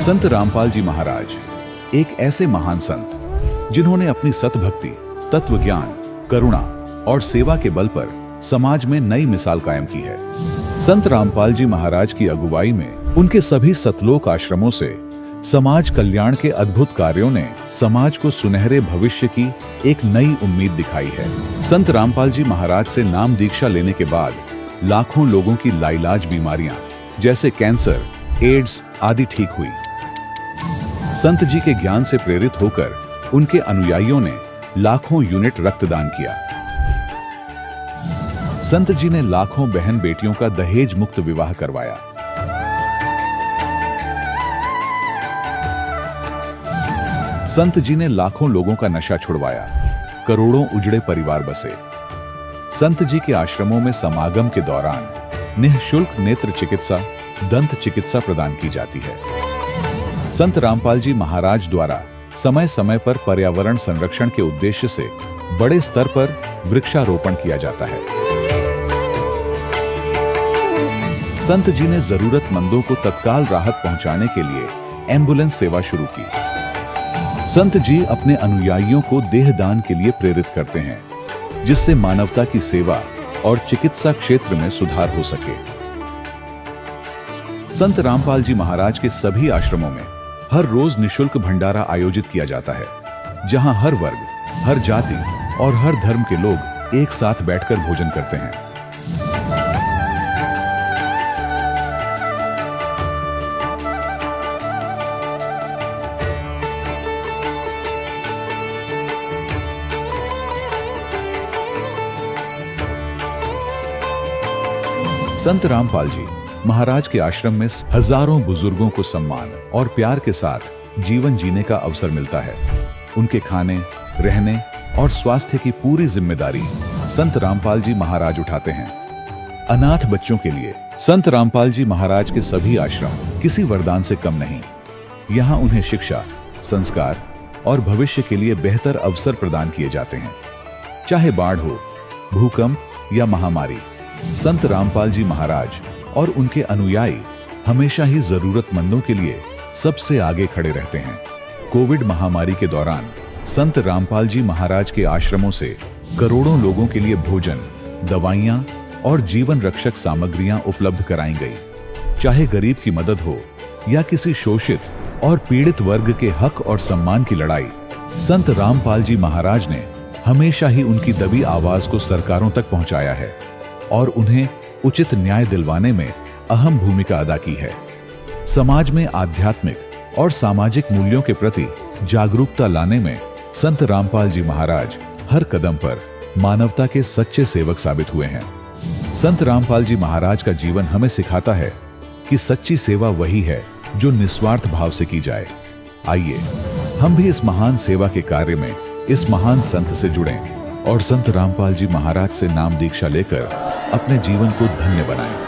संत रामपाल जी महाराज एक ऐसे महान संत जिन्होंने अपनी सतभक्ति, तत्व ज्ञान, करुणा और सेवा के बल पर समाज में नई मिसाल कायम की है। संत रामपाल जी महाराज की अगुवाई में उनके सभी सतलोक आश्रमों से समाज कल्याण के अद्भुत कार्यों ने समाज को सुनहरे भविष्य की एक नई उम्मीद दिखाई है। संत रामपाल जी महाराज से नाम दीक्षा लेने के बाद लाखों लोगों की लाइलाज बीमारियां जैसे कैंसर, एड्स आदि ठीक हुई। संत जी के ज्ञान से प्रेरित होकर उनके अनुयायियों ने लाखों यूनिट रक्तदान किया। संत जी ने लाखों बहन बेटियों का दहेज मुक्त विवाह करवाया। संत जी ने लाखों लोगों का नशा छुड़वाया, करोड़ों उजड़े परिवार बसे। संत जी के आश्रमों में समागम के दौरान निःशुल्क नेत्र चिकित्सा, दंत चिकित्सा प्रदान की जाती है। संत रामपाल जी महाराज द्वारा समय समय पर पर्यावरण संरक्षण के उद्देश्य से बड़े स्तर पर वृक्षारोपण किया जाता है। संत जी ने जरूरतमंदों को तत्काल राहत पहुंचाने के लिए एम्बुलेंस सेवा शुरू की। संत जी अपने अनुयायियों को देहदान के लिए प्रेरित करते हैं, जिससे मानवता की सेवा और चिकित्सा क्षेत्र में सुधार हो सके। संत रामपाल जी महाराज के सभी आश्रमों में हर रोज निःशुल्क भंडारा आयोजित किया जाता है, जहां हर वर्ग, हर जाति और हर धर्म के लोग एक साथ बैठकर भोजन करते हैं। संत रामपाल जी महाराज के आश्रम में हजारों बुजुर्गों को सम्मान और प्यार के साथ जीवन जीने का अवसर मिलता है। उनके खाने, रहने और स्वास्थ्य की पूरी जिम्मेदारी संत रामपाल जी महाराज उठाते हैं। अनाथ बच्चों के लिए संत रामपाल जी महाराज के सभी आश्रम किसी वरदान से कम नहीं। यहाँ उन्हें शिक्षा, संस्कार और भविष्य के लिए बेहतर अवसर प्रदान किए जाते हैं। चाहे बाढ़ हो, भूकंप या महामारी, संत रामपाल जी महाराज और उनके अनुयायी हमेशा ही जरूरतमंदों के लिए सबसे आगे खड़े रहते हैं। कोविड महामारी के दौरान संत रामपाल जी महाराज के आश्रमों से करोड़ों लोगों के लिए भोजन, दवाइयां और जीवन रक्षक सामग्रियां उपलब्ध कराई गई। चाहे गरीब की मदद हो या किसी शोषित और पीड़ित वर्ग के हक और सम्मान की लड़ाई, संत रामपाल जी महाराज ने हमेशा ही उनकी दबी आवाज को सरकारों तक पहुंचाया है और उन्हें उचित न्याय दिलवाने में अहम भूमिका अदा की है। समाज में आध्यात्मिक और सामाजिक मूल्यों के प्रति जागरूकता लाने में संत रामपाल जी महाराज हर कदम पर मानवता के सच्चे सेवक साबित हुए हैं। संत रामपाल जी महाराज का जीवन हमें सिखाता है कि सच्ची सेवा वही है जो निस्वार्थ भाव से की जाए। आइए हम भी इस महान सेवा के कार्य में इस महान संत से जुड़ें और संत रामपाल जी महाराज से नाम दीक्षा लेकर अपने जीवन को धन्य बनाएं।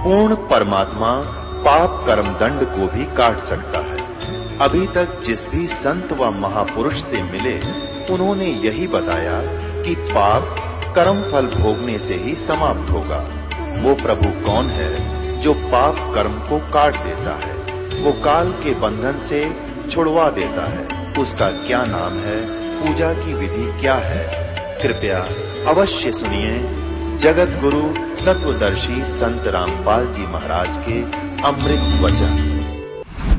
पूर्ण परमात्मा पाप कर्म दंड को भी काट सकता है। अभी तक जिस भी संत व महापुरुष से मिले, उन्होंने यही बताया कि पाप कर्म फल भोगने से ही समाप्त होगा। वो प्रभु कौन है जो पाप कर्म को काट देता है, वो काल के बंधन से छुड़वा देता है। उसका क्या नाम है, पूजा की विधि क्या है? कृपया अवश्य सुनिए जगत गुरु तत्वदर्शी संत रामपाल जी महाराज के अमृत वचन।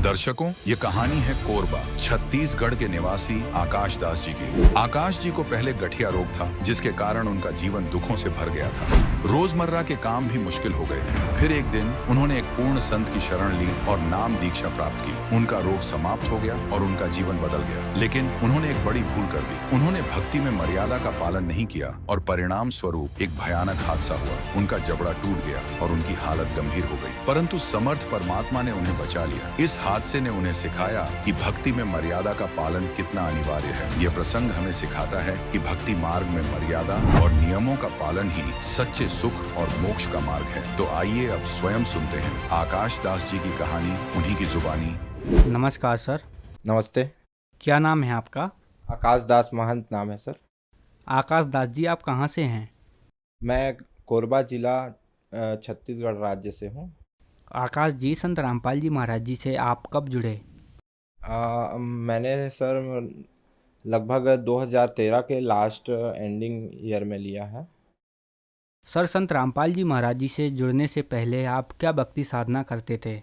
दर्शकों, ये कहानी है कोरबा, छत्तीसगढ़ के निवासी आकाश दास जी की। आकाश जी को पहले गठिया रोग था, जिसके कारण उनका जीवन दुखों से भर गया था। रोजमर्रा के काम भी मुश्किल हो गए थे। फिर एक दिन उन्होंने एक पूर्ण संत की शरण ली और नाम दीक्षा प्राप्त की। उनका रोग समाप्त हो गया और उनका जीवन बदल गया। लेकिन उन्होंने एक बड़ी भूल कर दी। उन्होंने भक्ति में मर्यादा का पालन नहीं किया और परिणाम स्वरूप एक भयानक हादसा हुआ। उनका जबड़ा टूट गया और उनकी हालत गंभीर हो गई। परंतु समर्थ परमात्मा ने उन्हें बचा लिया। इस हादसे ने उन्हें सिखाया कि भक्ति में मर्यादा का पालन कितना अनिवार्य है। यह प्रसंग हमें सिखाता है कि भक्ति मार्ग में मर्यादा और नियमों का पालन ही सच्चे सुख और मोक्ष का मार्ग है। तो आइए अब स्वयं सुनते हैं आकाश दास जी की कहानी, उन्हीं की जुबानी। नमस्कार सर। नमस्ते। क्या नाम है आपका? आकाश दास महंत नाम है सर। आकाश दास जी, आप कहाँ से हैं? मैं कोरबा जिला छत्तीसगढ़ राज्य से हूँ। आकाश जी, संत रामपाल जी महाराज जी से आप कब जुड़े? मैंने सर लगभग 2013 के लास्ट एंडिंग ईयर में लिया है। सर, संत रामपाल जी महाराज जी से जुड़ने से पहले आप क्या भक्ति साधना करते थे?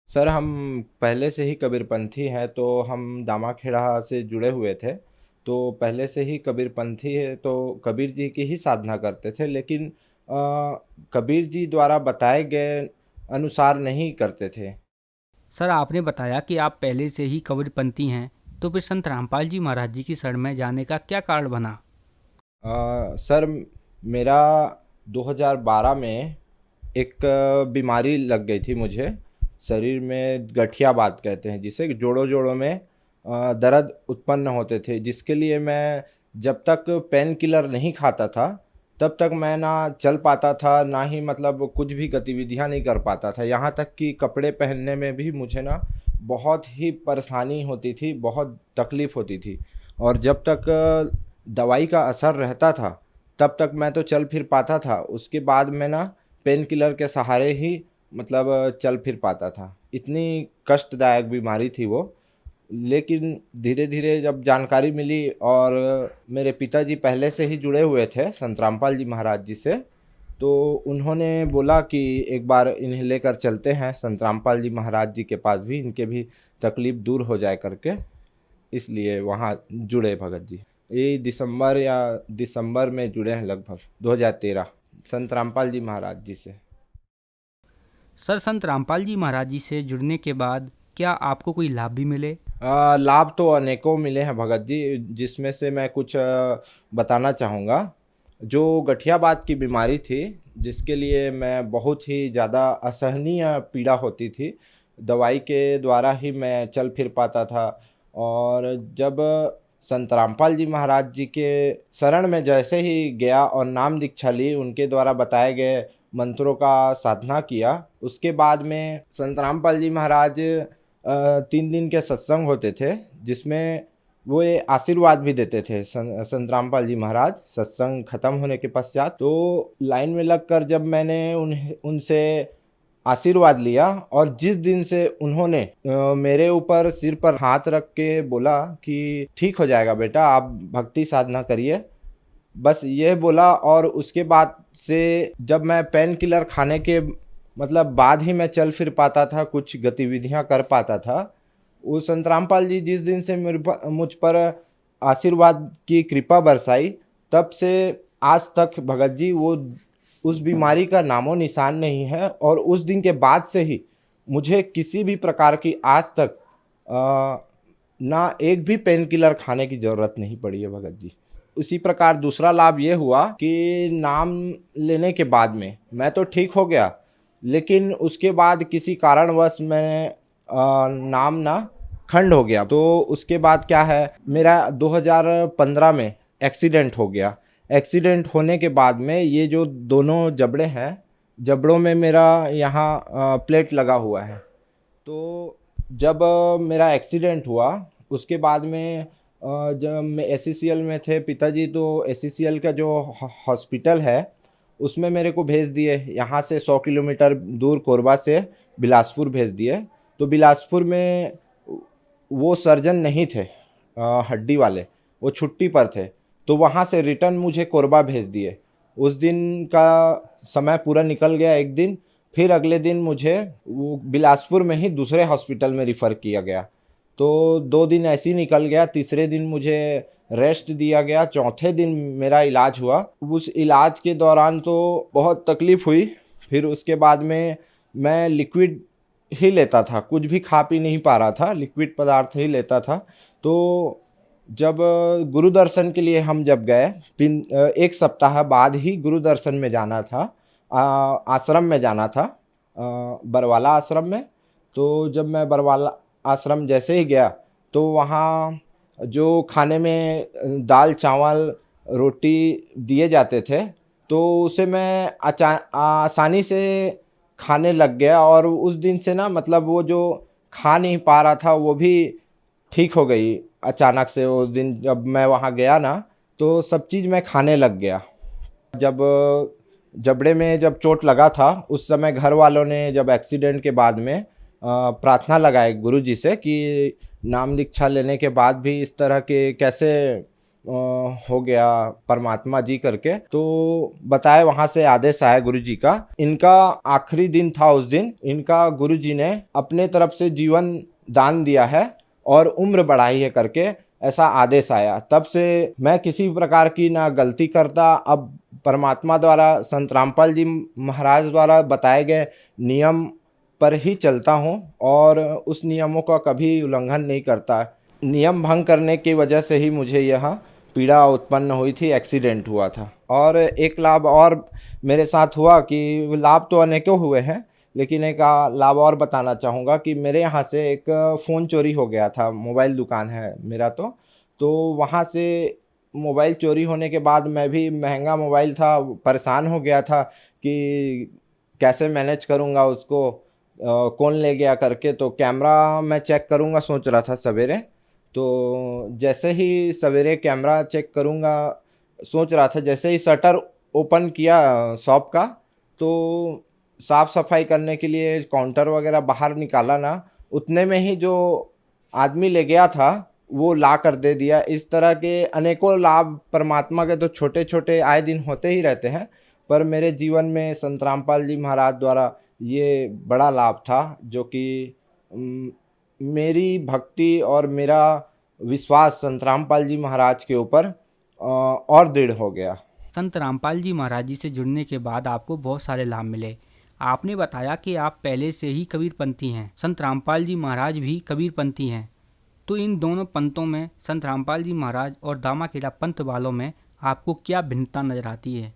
सर, हम पहले से ही कबीरपंथी हैं, तो हम दामाखेड़ा से जुड़े हुए थे। तो पहले से ही कबीरपंथी है, तो कबीर जी की ही साधना करते थे। लेकिन कबीर जी द्वारा बताए गए अनुसार नहीं करते थे। सर, आपने बताया कि आप पहले से ही कबीरपंथी हैं, तो फिर संत रामपाल जी महाराज जी की शरण में जाने का क्या कारण बना? सर, मेरा 2012 में एक बीमारी लग गई थी मुझे। शरीर में गठिया बात कहते हैं जिसे, जोड़ों जोड़ों में दर्द उत्पन्न होते थे, जिसके लिए मैं जब तक पेन किलर नहीं खाता था तब तक मैं ना चल पाता था, ना ही मतलब कुछ भी गतिविधियां नहीं कर पाता था। यहाँ तक कि कपड़े पहनने में भी मुझे ना बहुत ही परेशानी होती थी, बहुत तकलीफ़ होती थी। और जब तक दवाई का असर रहता था तब तक मैं तो चल फिर पाता था। उसके बाद मैं ना पेन किलर के सहारे ही मतलब चल फिर पाता था। इतनी कष्टदायक बीमारी थी वो। लेकिन धीरे धीरे जब जानकारी मिली, और मेरे पिताजी पहले से ही जुड़े हुए थे संत रामपाल जी महाराज जी से, तो उन्होंने बोला कि एक बार इन्हें लेकर चलते हैं संत रामपाल जी महाराज जी के पास भी, इनके भी तकलीफ़ दूर हो जाए करके। इसलिए वहाँ जुड़े भगत जी। ये दिसंबर में जुड़े हैं लगभग 2013 संत रामपाल जी महाराज जी से। सर, संत रामपाल जी महाराज जी से जुड़ने के बाद क्या आपको कोई लाभ भी मिले? लाभ तो अनेकों मिले हैं भगत जी, जिसमें से मैं कुछ बताना चाहूँगा। जो गठियाबात की बीमारी थी, जिसके लिए मैं बहुत ही ज़्यादा असहनीय पीड़ा होती थी, दवाई के द्वारा ही मैं चल फिर पाता था। और जब संत रामपाल जी महाराज जी के शरण में जैसे ही गया और नाम दीक्षा ली, उनके द्वारा बताए गए मंत्रों का साधना किया, उसके बाद में संत रामपाल जी महाराज 3 दिन के सत्संग होते थे, जिसमें वो ये आशीर्वाद भी देते थे। संत रामपाल जी महाराज सत्संग खत्म होने के पश्चात तो लाइन में लगकर जब मैंने उनसे आशीर्वाद लिया, और जिस दिन से उन्होंने मेरे ऊपर सिर पर हाथ रख के बोला कि ठीक हो जाएगा बेटा, आप भक्ति साधना करिए, बस ये बोला। और उसके बाद से जब मैं पेन किलर खाने के मतलब बाद ही मैं चल फिर पाता था, कुछ गतिविधियां कर पाता था। वो संत रामपाल जी जिस दिन से मुझ पर आशीर्वाद की कृपा बरसाई, तब से आज तक भगत जी वो उस बीमारी का नामो निशान नहीं है। और उस दिन के बाद से ही मुझे किसी भी प्रकार की आज तक ना एक भी पेन किलर खाने की ज़रूरत नहीं पड़ी है भगत जी। उसी प्रकार दूसरा लाभ ये हुआ कि नाम लेने के बाद में मैं तो ठीक हो गया, लेकिन उसके बाद किसी कारणवश मैं नाम ना खंड हो गया। तो उसके बाद क्या है, मेरा 2015 में एक्सीडेंट हो गया। एक्सीडेंट होने के बाद में ये जो दोनों जबड़े हैं, जबड़ों में मेरा यहाँ प्लेट लगा हुआ है। तो जब मेरा एक्सीडेंट हुआ, उसके बाद में जब मैं एससीएल में थे पिताजी, तो एससीएल का जो हॉस्पिटल है उसमें मेरे को भेज दिए। यहाँ से 100 किलोमीटर दूर कोरबा से बिलासपुर भेज दिए। तो बिलासपुर में वो सर्जन नहीं थे हड्डी वाले, वो छुट्टी पर थे। तो वहाँ से रिटर्न मुझे कोरबा भेज दिए। उस दिन का समय पूरा निकल गया एक दिन, फिर अगले दिन मुझे वो बिलासपुर में ही दूसरे हॉस्पिटल में रिफ़र किया गया। तो 2 दिन ऐसे ही निकल गया। तीसरे दिन मुझे रेस्ट दिया गया। चौथे दिन मेरा इलाज हुआ। उस इलाज के दौरान तो बहुत तकलीफ़ हुई। फिर उसके बाद में मैं लिक्विड ही लेता था, कुछ भी खा पी नहीं पा रहा था, लिक्विड पदार्थ ही लेता था। तो जब गुरु दर्शन के लिए हम जब गए, 1 सप्ताह बाद ही गुरु दर्शन में जाना था, आश्रम में जाना था, बरवाला आश्रम में। तो जब मैं बरवाला आश्रम जैसे ही गया तो वहाँ जो खाने में दाल चावल रोटी दिए जाते थे तो उसे मैं आसानी से खाने लग गया। और उस दिन से ना मतलब वो जो खा नहीं पा रहा था वो भी ठीक हो गई अचानक से। उस दिन जब मैं वहाँ गया ना तो सब चीज़ मैं खाने लग गया। जब जबड़े में जब चोट लगा था उस समय घर वालों ने जब एक्सीडेंट के बाद में प्रार्थना लगाई गुरु जी से कि नाम दीक्षा लेने के बाद भी इस तरह के कैसे हो गया परमात्मा जी करके। तो बताए वहाँ से आदेश आया गुरु जी का। इनका आखिरी दिन था उस दिन। इनका गुरु जी ने अपने तरफ से जीवन दान दिया है और उम्र बढ़ाई है करके ऐसा आदेश आया। तब से मैं किसी प्रकार की ना गलती करता। अब परमात्मा द्वारा संत रामपाल जी महाराज द्वारा बताए गए नियम पर ही चलता हूँ और उस नियमों का कभी उल्लंघन नहीं करता। नियम भंग करने की वजह से ही मुझे यह पीड़ा उत्पन्न हुई थी, एक्सीडेंट हुआ था। और एक लाभ और मेरे साथ हुआ कि लाभ तो अनेकों हुए हैं, लेकिन एक लाभ और बताना चाहूँगा कि मेरे यहाँ से एक फ़ोन चोरी हो गया था। मोबाइल दुकान है मेरा तो वहाँ से मोबाइल चोरी होने के बाद मैं भी, महंगा मोबाइल था, परेशान हो गया था कि कैसे मैनेज करूँगा उसको, कौन ले गया करके। तो कैमरा मैं चेक करूँगा सोच रहा था सवेरे। तो जैसे ही सवेरे कैमरा चेक करूँगा सोच रहा था, जैसे ही शटर ओपन किया शॉप का तो साफ़ सफाई करने के लिए काउंटर वगैरह बाहर निकाला ना, उतने में ही जो आदमी ले गया था वो ला कर दे दिया। इस तरह के अनेकों लाभ परमात्मा के तो छोटे छोटे आए दिन होते ही रहते हैं, पर मेरे जीवन में संत रामपाल जी महाराज द्वारा ये बड़ा लाभ था जो कि मेरी भक्ति और मेरा विश्वास संत रामपाल जी महाराज के ऊपर और दृढ़ हो गया। संत रामपाल जी महाराज जी से जुड़ने के बाद आपको बहुत सारे लाभ मिले। आपने बताया कि आप पहले से ही कबीरपंथी हैं, संत रामपाल जी महाराज भी कबीरपंथी हैं। तो इन दोनों पंथों में, संत रामपाल जी महाराज और दामाखेड़ा पंथ वालों में आपको क्या भिन्नता नजर आती है?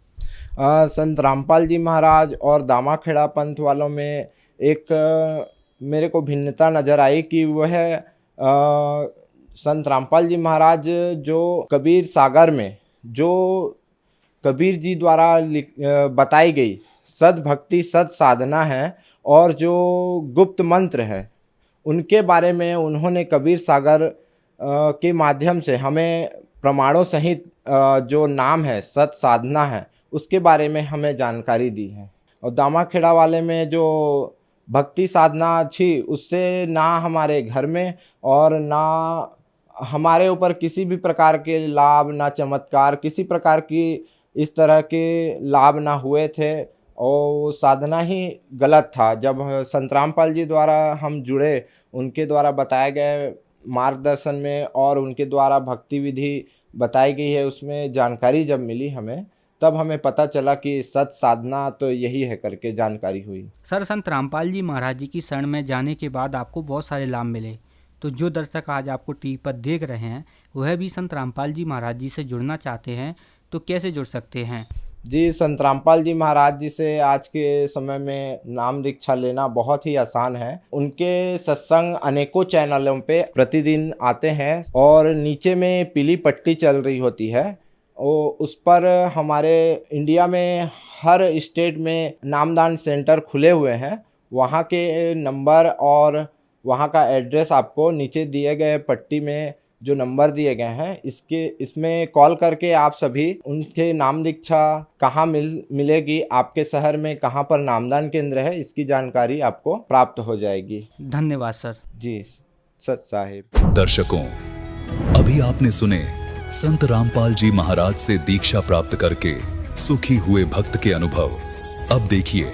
संत रामपाल जी महाराज और दामाखेड़ा पंथ वालों में एक मेरे को भिन्नता नज़र आई कि वह संत रामपाल जी महाराज जो कबीर सागर में जो कबीर जी द्वारा बताई गई सद भक्ति सद साधना है और जो गुप्त मंत्र है उनके बारे में उन्होंने कबीर सागर के माध्यम से हमें प्रमाणों सहित जो नाम है सत साधना है उसके बारे में हमें जानकारी दी है। और दामाखेड़ा वाले में जो भक्ति साधना थी उससे ना हमारे घर में और ना हमारे ऊपर किसी भी प्रकार के लाभ, ना चमत्कार, किसी प्रकार की इस तरह के लाभ ना हुए थे और साधना ही गलत था। जब संत रामपाल जी द्वारा हम जुड़े, उनके द्वारा बताए गए मार्गदर्शन में और उनके द्वारा भक्ति विधि बताई गई है उसमें जानकारी जब मिली हमें, तब हमें पता चला कि सत साधना तो यही है करके जानकारी हुई। सर, संत रामपाल जी महाराज जी की शरण में जाने के बाद आपको बहुत सारे लाभ मिले। तो जो दर्शक आज आपको टीवी पर देख रहे हैं वह भी संत रामपाल जी महाराज जी से जुड़ना चाहते हैं तो कैसे जुड़ सकते हैं? जी, संत रामपाल जी महाराज जी से आज के समय में नाम दीक्षा लेना बहुत ही आसान है। उनके सत्संग अनेकों चैनलों पे प्रतिदिन आते हैं और नीचे में पीली पट्टी चल रही होती है और उस पर हमारे इंडिया में हर स्टेट में नामदान सेंटर खुले हुए हैं। वहाँ के नंबर और वहाँ का एड्रेस आपको नीचे दिए गए पट्टी में जो नंबर दिए गए हैं इसमें कॉल करके आप सभी उनके नाम दीक्षा कहाँ मिलेगी, आपके शहर में कहाँ पर नामदान केंद्र है, इसकी जानकारी आपको प्राप्त हो जाएगी। धन्यवाद सर। जी सत साहिब। दर्शकों, अभी आपने सुने संत रामपाल जी महाराज से दीक्षा प्राप्त करके सुखी हुए भक्त के अनुभव। अब देखिए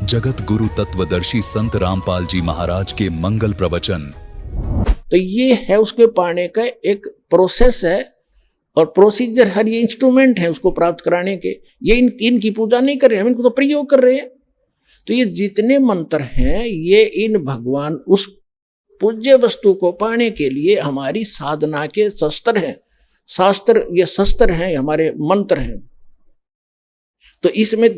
जगत गुरु तत्वदर्शी संत रामपाल जी महाराज के मंगल प्रवचन। तो ये है उसके पाने का एक प्रोसेस है और प्रोसीजर है, ये इंस्ट्रूमेंट है उसको प्राप्त कराने के। ये इनकी पूजा नहीं कर रहे, हम इनको तो प्रयोग कर रहे हैं। तो ये जितने मंत्र हैं ये इन भगवान उस पूज्य वस्तु को पाने के लिए हमारी साधना के शस्त्र हैं। शास्त्र ये शस्त्र हैं, हमारे मंत्र हैं। तो इसमें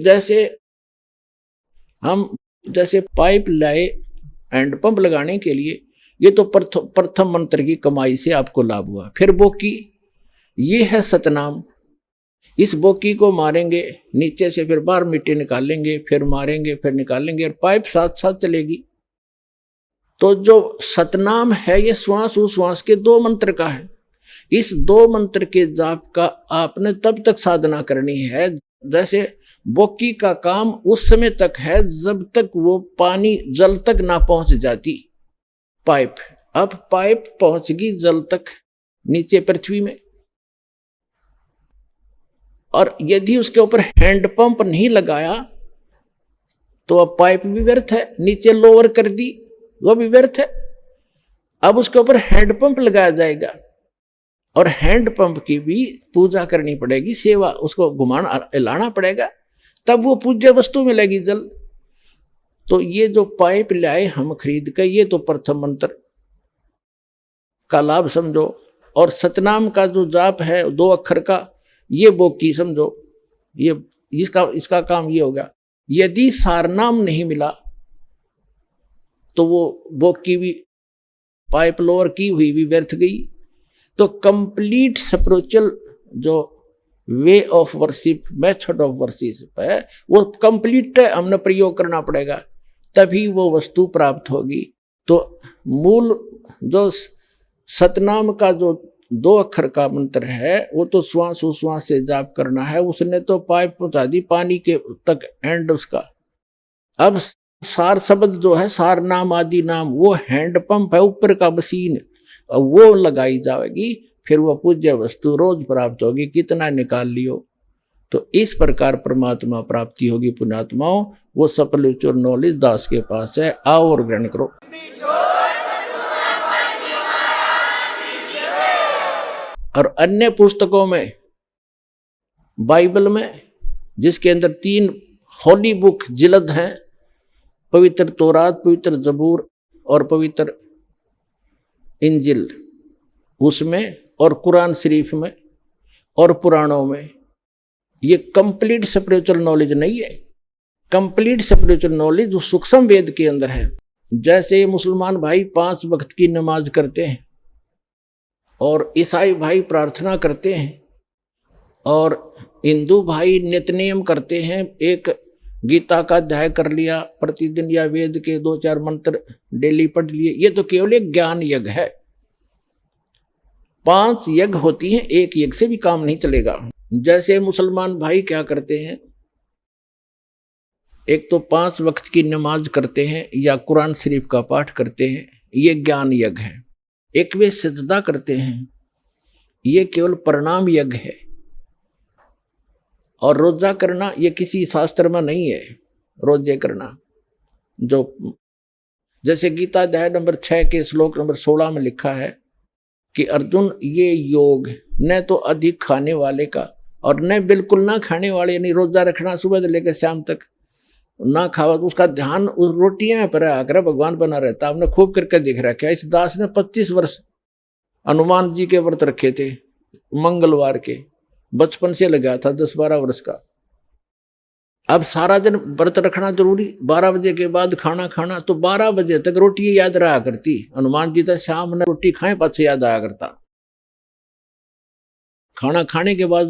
जैसे पाइप लाए हैंडपंप लगाने के लिए, ये तो प्रथम मंत्र की कमाई से आपको लाभ हुआ। फिर बोकी, ये है सतनाम। इस बोकी को मारेंगे नीचे से, फिर बाहर मिट्टी निकालेंगे, फिर मारेंगे, फिर निकालेंगे, और पाइप साथ साथ चलेगी। तो जो सतनाम है ये श्वास उश्वास के 2 मंत्र का है। इस 2 मंत्र के जाप का आपने तब तक साधना करनी है, जैसे बोकी का काम उस समय तक है जब तक वो पानी जल तक ना पहुंच जाती पाइप। अब पाइप पहुंच गई जल तक नीचे पृथ्वी में, और यदि उसके ऊपर हैंडपंप नहीं लगाया तो अब पाइप भी व्यर्थ है। नीचे लोअर कर दी, वो भी व्यर्थ है। अब उसके ऊपर हैंडपंप लगाया जाएगा, और हैंडपंप की भी पूजा करनी पड़ेगी, सेवा, उसको घुमाना हिलाना पड़ेगा, तब वो पूज्य वस्तु मिलेगी जल। तो ये जो पाइप लाए हम खरीद कर, ये तो प्रथम मंत्र का लाभ समझो। और सतनाम का जो जाप है 2 अक्षर का, ये बोकी समझो। ये इसका काम ये होगा। यदि सारनाम नहीं मिला तो वो बोकी भी, पाइप लोअर की हुई भी व्यर्थ गई। तो कंप्लीट स्पिरिचुअल जो way of worship, method of worship है, वो कंप्लीट हमने प्रयोग करना पड़ेगा, तभी वो वस्तु प्राप्त होगी। तो मूल जो सतनाम का जो 2 अक्षर का मंत्र है, वो तो श्वास उश्वास से जाप करना है। उसने तो पाइप पहुंचा दी पानी के तक एंड उसका। अब सार शब्द जो है, सार नाम आदि नाम, वो हैंडपंप है ऊपर का मशीन, वो लगाई जाएगी, फिर वो पूज्य वस्तु रोज प्राप्त होगी, कितना निकाल लियो। तो इस प्रकार परमात्मा प्राप्ति होगी पुण्यात्माओं। वो स्पिरिचुअल नॉलेज दास के पास है, आओ और ग्रहण करो। और अन्य पुस्तकों में, बाइबल में, जिसके अंदर 3 होली बुक जिल्द हैं, पवित्र तौरात, पवित्र जबूर और पवित्र इंजिल, उसमें और कुरान शरीफ में और पुराणों में, ये कंप्लीट स्पिरिचुअल नॉलेज नहीं है। कंप्लीट स्पिरिचुअल नॉलेज जो सूक्ष्म वेद के अंदर है। जैसे मुसलमान भाई 5 वक्त की नमाज करते हैं, और ईसाई भाई प्रार्थना करते हैं, और हिंदू भाई नित्यनेम करते हैं, एक गीता का अध्याय कर लिया प्रतिदिन, या वेद के 2-4 मंत्र डेली पढ़ लिए, ये तो केवल एक ज्ञान यज्ञ है। 5 यज्ञ होती हैं, एक यज्ञ से भी काम नहीं चलेगा। जैसे मुसलमान भाई क्या करते हैं, एक तो 5 वक्त की नमाज करते हैं या कुरान शरीफ का पाठ करते हैं, ये ज्ञान यज्ञ है। एक वे सजदा करते हैं, ये केवल प्रणाम यज्ञ है। और रोजा करना ये किसी शास्त्र में नहीं है। रोजे करना जो, जैसे गीता अध्याय नंबर 6 के श्लोक नंबर 16 में लिखा है कि अर्जुन, ये योग न तो अधिक खाने वाले का और न बिल्कुल ना खाने वाले, यानी रोजा रखना सुबह से लेकर शाम तक ना खावा, तो उसका ध्यान उस रोटियां पर आकर भगवान बना रहता। आपने खूब करके देख रखा है। इस दास ने 25 वर्ष हनुमान जी के व्रत रखे थे, मंगलवार के, बचपन से लगा था, 10-12 वर्ष का। अब सारा दिन व्रत रखना जरूरी, 12 बजे के बाद खाना खाना, तो 12 बजे तक रोटी याद रहा करती। हनुमान जी तो शाम में रोटी खाए पाछे याद आया करता। खाना खाने के बाद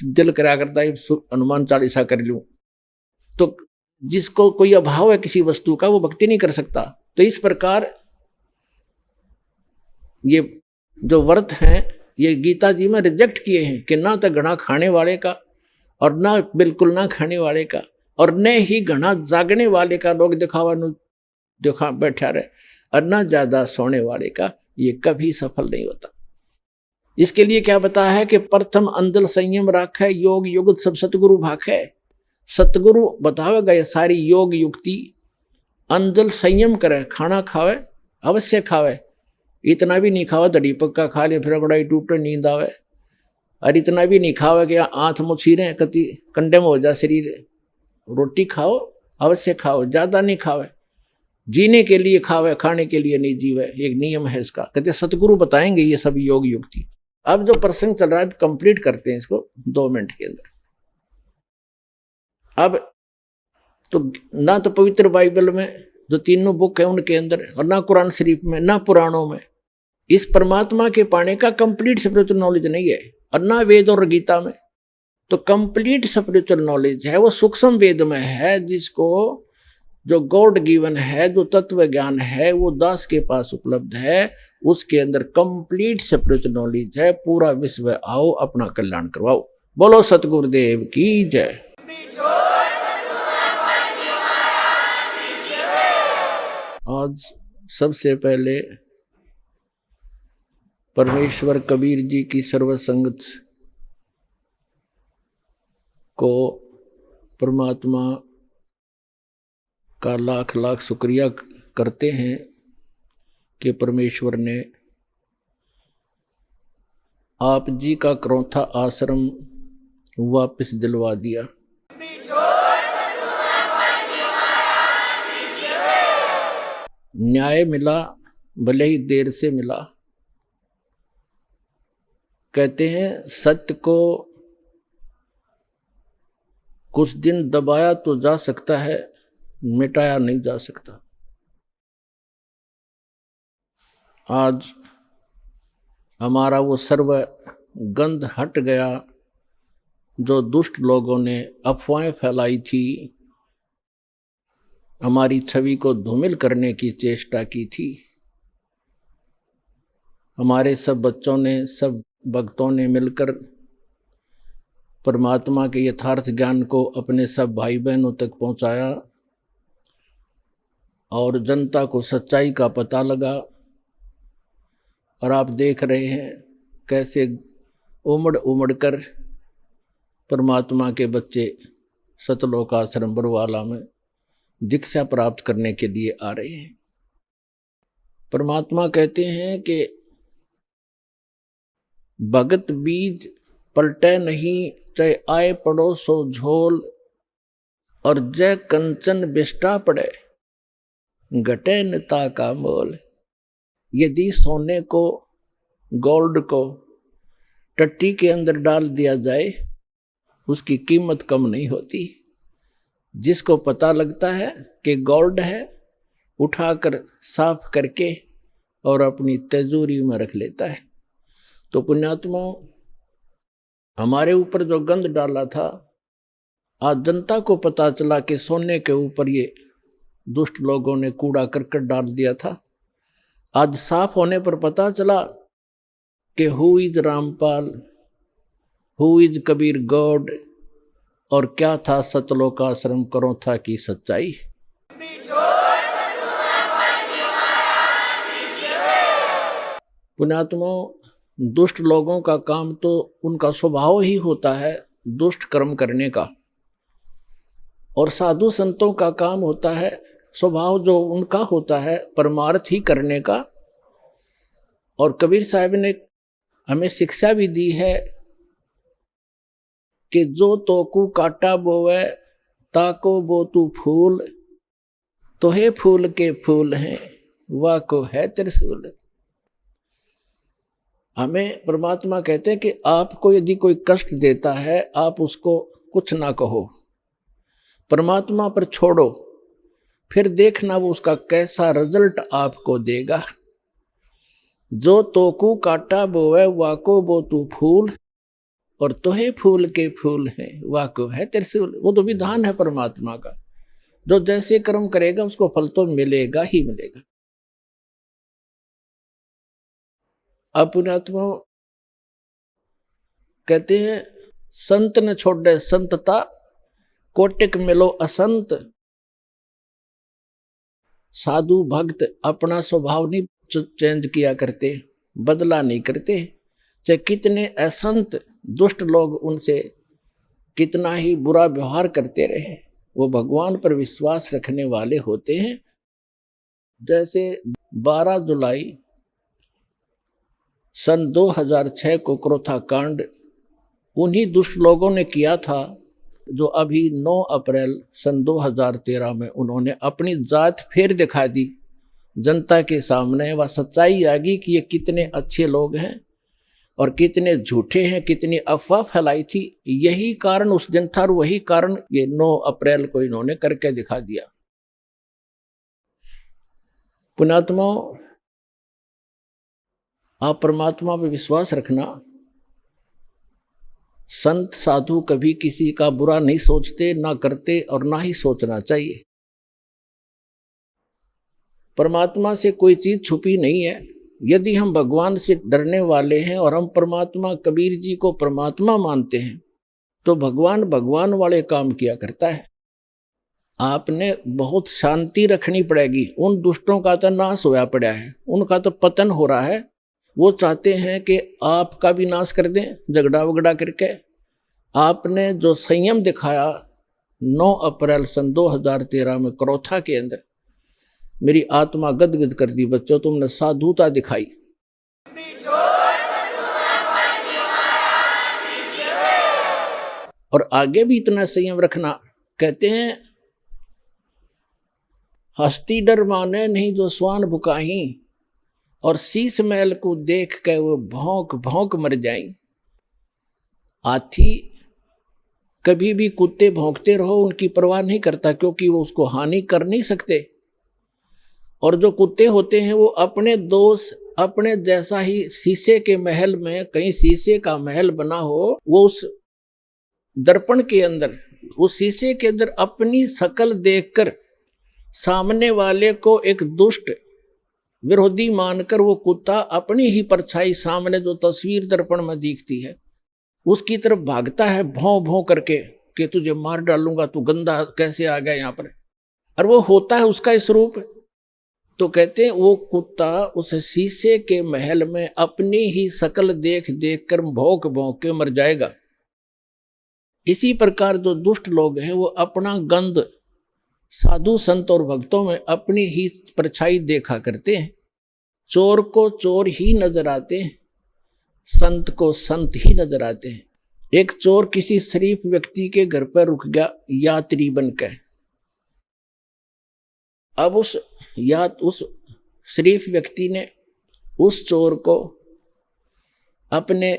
दिल कराया करता है हनुमान चालीसा कर लूं। तो जिसको कोई अभाव है किसी वस्तु का, वो भक्ति नहीं कर सकता। तो इस प्रकार ये जो व्रत हैं, ये गीता जी में रिजेक्ट किए हैं कि ना तो घना खाने वाले का और ना बिल्कुल ना खाने वाले का, और न ही घना जागने वाले का, लोग दिखा बैठा रहे, और ना ज्यादा सोने वाले का, ये कभी सफल नहीं होता। इसके लिए क्या बताया है कि प्रथम अंजल संयम राख है, योग युगत सब सतगुरु भाख है। सतगुरु बतावेगा ये सारी योग युक्ति। अंजल संयम करे, खाना खावे अवश्य खावे, इतना भी नहीं खावे दड़ी पक्का खा लिया फिर कड़ाई टूटे नींद आवे, और इतना भी नहीं खावे कि आँख मुछीरे कति कंडे में हो जा शरीर। रोटी खाओ अवश्य खाओ, ज्यादा नहीं खावे, जीने के लिए खावे, खाने के लिए नहीं जीवे, एक नियम है इसका। कहते सतगुरु बताएंगे ये सब योग युक्ति। अब जो प्रसंग चल रहा है कंप्लीट करते हैं इसको 2 मिनट के अंदर। अब तो ना तो पवित्र बाइबल में जो तीनों बुक है उनके अंदर, और ना कुरान शरीफ में, ना पुराणों में इस परमात्मा के पाने का कंप्लीट स्पिरिचुअल नॉलेज नहीं है, और ना वेद और गीता में। तो कंप्लीट स्पिरिचुअल नॉलेज है वो सूक्ष्म वेद में है, जिसको जो गॉड गिवन है, जो तत्व ज्ञान है वो दास के पास उपलब्ध है। उसके अंदर कंप्लीट स्पिरिचुअल नॉलेज है। पूरा विश्व आओ अपना कल्याण करवाओ। बोलो सतगुरुदेव की जय। आज सबसे पहले परमेश्वर कबीर जी की सर्वसंगत को परमात्मा का लाख लाख शुक्रिया करते हैं कि परमेश्वर ने आप जी का क्रौथा आश्रम वापस दिलवा दिया। न्याय मिला, भले ही देर से मिला। कहते हैं सत्य को कुछ दिन दबाया तो जा सकता है, मिटाया नहीं जा सकता। आज हमारा वो सर्व गंध हट गया, जो दुष्ट लोगों ने अफवाहें फैलाई थी, हमारी छवि को धूमिल करने की चेष्टा की थी। हमारे सब बच्चों ने, सब भक्तों ने मिलकर परमात्मा के यथार्थ ज्ञान को अपने सब भाई बहनों तक पहुंचाया, और जनता को सच्चाई का पता लगा। और आप देख रहे हैं कैसे उमड़ उमड़ कर परमात्मा के बच्चे सतलोक आश्रम बरवाला में दीक्षा प्राप्त करने के लिए आ रहे हैं। परमात्मा कहते हैं कि भगत बीज पलटे नहीं, चाहे आए पड़ो सो झोल, और जय कंचन बिष्टा पड़े घटे नता का मोल। यदि सोने को, गोल्ड को टट्टी के अंदर डाल दिया जाए, उसकी कीमत कम नहीं होती। जिसको पता लगता है कि गोल्ड है, उठाकर साफ करके और अपनी तिजोरी में रख लेता है। तो पुण्यात्मा, हमारे ऊपर जो गंध डाला था, आज जनता को पता चला कि सोने के ऊपर ये दुष्ट लोगों ने कूड़ा करकट डाल दिया था। आज साफ होने पर पता चला कि who is Rampal, who is Kabir God, और क्या था सतलोक आश्रम क्रौथा की सच्चाई। पुण्यात्मा, दुष्ट लोगों का काम तो उनका स्वभाव ही होता है दुष्ट कर्म करने का, और साधु संतों का काम होता है स्वभाव जो उनका होता है परमार्थ ही करने का। और कबीर साहब ने हमें शिक्षा भी दी है कि जो तोकू काटा बोवे ताको बो तू फूल, तो हे फूल के फूल हैं वाह को है त्रिशूल। हमें परमात्मा कहते हैं कि आपको यदि कोई कष्ट देता है, आप उसको कुछ ना कहो, परमात्मा पर छोड़ो, फिर देखना वो उसका कैसा रिजल्ट आपको देगा। जो तोकू काटा बोवे वाको बो तू फूल, और तोहे फूल के फूल हैं वाको है त्रिशूल। वो तो विधान है परमात्मा का, जो जैसे कर्म करेगा उसको फल तो मिलेगा ही मिलेगा। अब पुण्यात्मा कहते हैं संत न छोड़े संतता, कोटिक मिलो असंत। साधु भक्त अपना स्वभाव नहीं चेंज किया करते, बदला नहीं करते, चाहे कितने असंत दुष्ट लोग उनसे कितना ही बुरा व्यवहार करते रहे, वो भगवान पर विश्वास रखने वाले होते हैं। जैसे 12 जुलाई सन 2006 को क्रोथा कांड उन्हीं दुष्ट लोगों ने किया था जो अभी 9 अप्रैल सन 2013 में उन्होंने अपनी जात फिर दिखा दी जनता के सामने। वह सच्चाई आ गई कि ये कितने अच्छे लोग हैं और कितने झूठे हैं, कितनी अफवाह फैलाई थी। यही कारण उस दिन था और वही कारण ये 9 अप्रैल को इन्होंने करके दिखा दिया। पुण्यात्माओं, आप परमात्मा पर विश्वास रखना। संत साधु कभी किसी का बुरा नहीं सोचते, ना करते और ना ही सोचना चाहिए। परमात्मा से कोई चीज छुपी नहीं है। यदि हम भगवान से डरने वाले हैं और हम परमात्मा कबीर जी को परमात्मा मानते हैं तो भगवान भगवान वाले काम किया करता है। आपने बहुत शांति रखनी पड़ेगी। उन दुष्टों का तो नाश होया पड़ा है, उनका तो पतन हो रहा है। वो चाहते हैं कि आपका भी नाश कर दें झगड़ा वगड़ा करके। आपने जो संयम दिखाया 9 अप्रैल सन 2013 में क्रोथा के अंदर, मेरी आत्मा गदगद कर दी। बच्चों, तुमने साधुता दिखाई। और आगे भी इतना संयम रखना। कहते हैं हस्ती डर माने नहीं जो स्वान बुकाही, और शीश महल को देख के वो भौंक भौंक मर जाई। हाथी कभी भी कुत्ते भौंकते रहो उनकी परवाह नहीं करता, क्योंकि वो उसको हानि कर नहीं सकते। और जो कुत्ते होते हैं वो अपने दोष अपने जैसा ही, शीशे के महल में कहीं शीशे का महल बना हो, वो उस दर्पण के अंदर, उस शीशे के अंदर अपनी शकल देखकर सामने वाले को एक दुष्ट विरोधी मानकर वो कुत्ता अपनी ही परछाई सामने जो तस्वीर दर्पण में दिखती है उसकी तरफ भागता है भौं भौं करके कि तुझे मार डालूंगा, तू गंदा कैसे आ गया यहाँ पर। और वो होता है उसका स्वरूप। तो कहते हैं वो कुत्ता उस शीशे के महल में अपनी ही शकल देख देख कर भौंक भौंक के मर जाएगा। इसी प्रकार जो दुष्ट लोग हैं वो अपना गंध साधु संत और भक्तों में अपनी ही परछाई देखा करते हैं। चोर को चोर ही नजर आते हैं, संत को संत ही नजर आते हैं। एक चोर किसी शरीफ व्यक्ति के घर पर रुक गया यात्री बनकर। अब उस शरीफ व्यक्ति ने उस चोर को अपने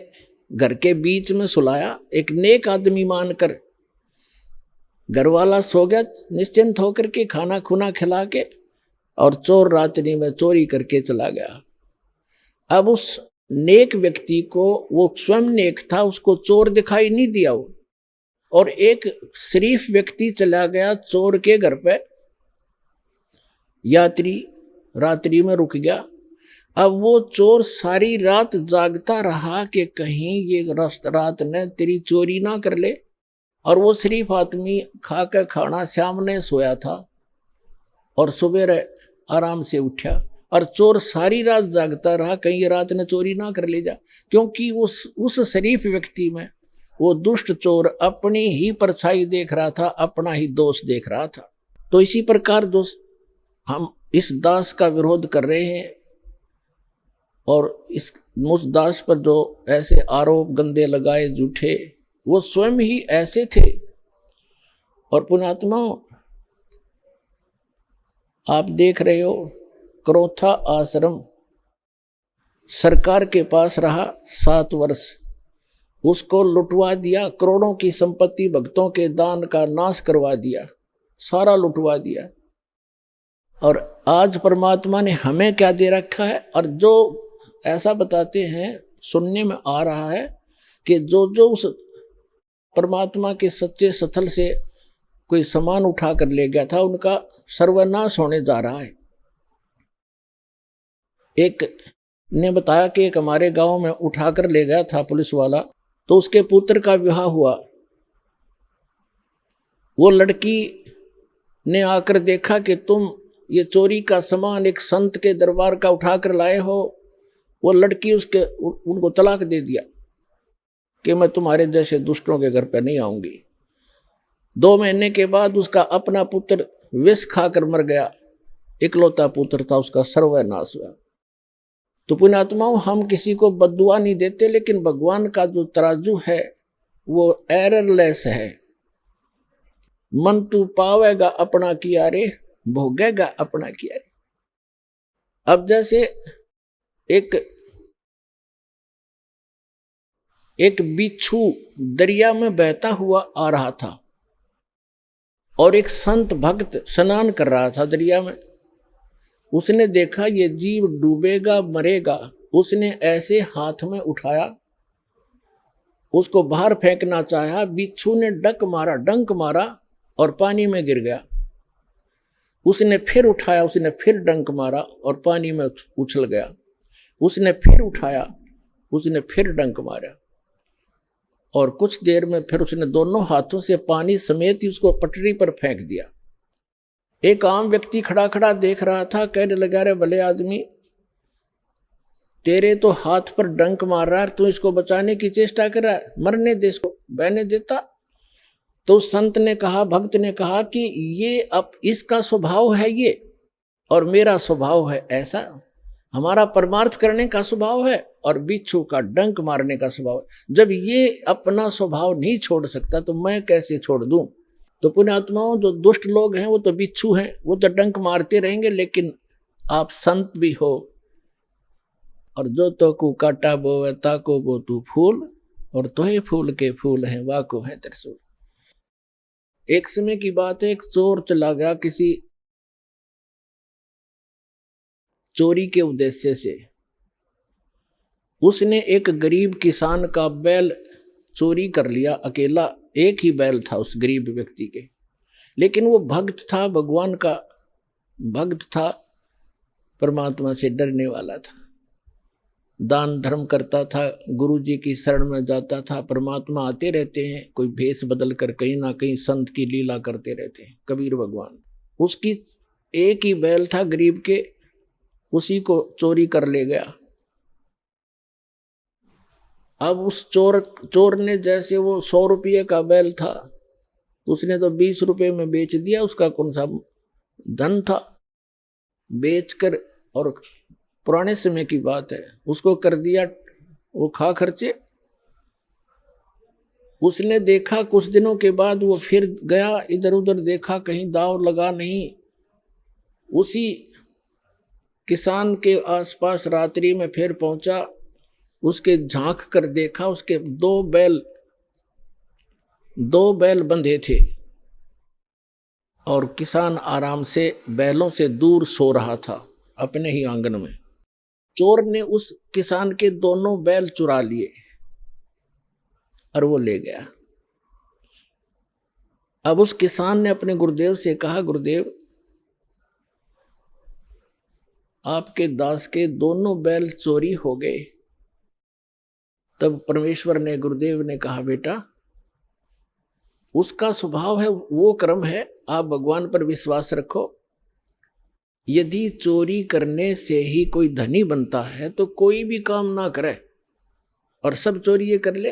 घर के बीच में सुलाया, एक नेक आदमी मानकर। घर वाला सो गया निश्चिंत होकर के, खाना खुना खिला के, और चोर रात्रि में चोरी करके चला गया। अब उस नेक व्यक्ति को, वो स्वयं नेक था, उसको चोर दिखाई नहीं दिया वो, और एक शरीफ व्यक्ति चला गया चोर के घर पे, यात्री रात्रि में रुक गया। अब वो चोर सारी रात जागता रहा कि कहीं ये रात ने तेरी चोरी ना कर ले। और वो शरीफ आदमी खा कर खाना सामने सोया था और सुबह आराम से उठा, और चोर सारी रात जागता रहा कहीं ये रात ने चोरी ना कर ले जा, क्योंकि उस शरीफ व्यक्ति में वो दुष्ट चोर अपनी ही परछाई देख रहा था, अपना ही दोष देख रहा था। तो इसी प्रकार दोस्त हम इस दास का विरोध कर रहे हैं, और उस दास पर जो ऐसे आरोप गंदे लगाए झूठे, वो स्वयं ही ऐसे थे। और पुण्यात्माओं, आप देख रहे हो क्रोथा आश्रम सरकार के पास रहा 7 वर्ष, उसको लुटवा दिया, करोड़ों की संपत्ति भक्तों के दान का नाश करवा दिया, सारा लुटवा दिया। और आज परमात्मा ने हमें क्या दे रखा है। और जो ऐसा बताते हैं, सुनने में आ रहा है कि जो उस परमात्मा के सच्चे स्थल से कोई सामान उठा कर ले गया था, उनका सर्वनाश होने जा रहा है। एक ने बताया कि एक हमारे गांव में उठा कर ले गया था पुलिस वाला, तो उसके पुत्र का विवाह हुआ। वो लड़की ने आकर देखा कि तुम ये चोरी का सामान एक संत के दरबार का उठा कर लाए हो। वो लड़की उनको तलाक दे दिया। कि मैं तुम्हारे जैसे दुष्टों के घर पर नहीं आऊंगी। 2 महीने के बाद उसका अपना पुत्र विष खाकर मर गया, इकलौता पुत्र था उसका, सर्वनाश हुआ। तो पुण्यात्माओं, हम किसी को बद्दुआ नहीं देते, लेकिन भगवान का जो तराजू है वो एररलेस है। मन तू पावेगा अपना किया रे, भोगेगा अपना किया रे। अब जैसे एक बिच्छू दरिया में बहता हुआ आ रहा था और एक संत भक्त स्नान कर रहा था दरिया में। उसने देखा ये जीव डूबेगा मरेगा, उसने ऐसे हाथ में उठाया, उसको बाहर फेंकना चाहा। बिच्छू ने डंक मारा और पानी में गिर गया। उसने फिर उठाया, उसने फिर डंक मारा और पानी में उछल गया। उसने फिर उठाया, उसने फिर डंक मारा और कुछ देर में फिर उसने दोनों हाथों से पानी समेत ही उसको पटरी पर फेंक दिया। एक आम व्यक्ति खड़ा खड़ा देख रहा था, कहने लगा, रे भले आदमी, तेरे तो हाथ पर डंक मार रहा है, तू इसको बचाने की चेष्टा कर रहा है, मरने दे, इसको बहने देता। तो संत ने कहा, भक्त ने कहा कि ये अब इसका स्वभाव है ये, और मेरा स्वभाव है ऐसा। हमारा परमार्थ करने का स्वभाव है और बिच्छू का डंक मारने का स्वभाव है। जब ये अपना स्वभाव नहीं छोड़ सकता तो मैं कैसे छोड़ दूं? तो पुण्यात्माओं, जो दुष्ट लोग हैं वो तो बिच्छू हैं, वो तो डंक मारते रहेंगे, लेकिन आप संत भी हो। और जो तो को काटा बोवे ताको बो तू फूल, और तोहे फूल के फूल हैं वाको है त्रिशूल। एक समय की बात है, एक चोर चला गया किसी चोरी के उद्देश्य से। उसने एक गरीब किसान का बैल चोरी कर लिया, अकेला एक ही बैल था उस गरीब व्यक्ति के। लेकिन वो भक्त था, भगवान का भक्त था, परमात्मा से डरने वाला था, दान धर्म करता था, गुरु जी की शरण में जाता था। परमात्मा आते रहते हैं, कोई भेष बदल कर कहीं ना कहीं संत की लीला करते रहते हैं, कबीर भगवान। उसकी एक ही बैल था गरीब के, उसी को चोरी कर ले गया। अब उस चोर ने, जैसे वो 100 रुपये का बैल था, उसने तो 20 रुपये में बेच दिया। उसका कौन सा धन था, बेचकर, और पुराने समय की बात है, उसको कर दिया वो खा खर्चे। उसने देखा कुछ दिनों के बाद वो फिर गया, इधर उधर देखा, कहीं दाव लगा नहीं। उसी किसान के आसपास रात्रि में फिर पहुंचा, उसके झांक कर देखा, उसके 2 बैल बंधे थे और किसान आराम से बैलों से दूर सो रहा था अपने ही आंगन में। चोर ने उस किसान के दोनों बैल चुरा लिए और वो ले गया। अब उस किसान ने अपने गुरुदेव से कहा, गुरुदेव, आपके दास के दोनों बैल चोरी हो गए। तब परमेश्वर ने, गुरुदेव ने कहा, बेटा, उसका स्वभाव है, वो कर्म है, आप भगवान पर विश्वास रखो। यदि चोरी करने से ही कोई धनी बनता है तो कोई भी काम ना करे और सब चोरी ये कर ले,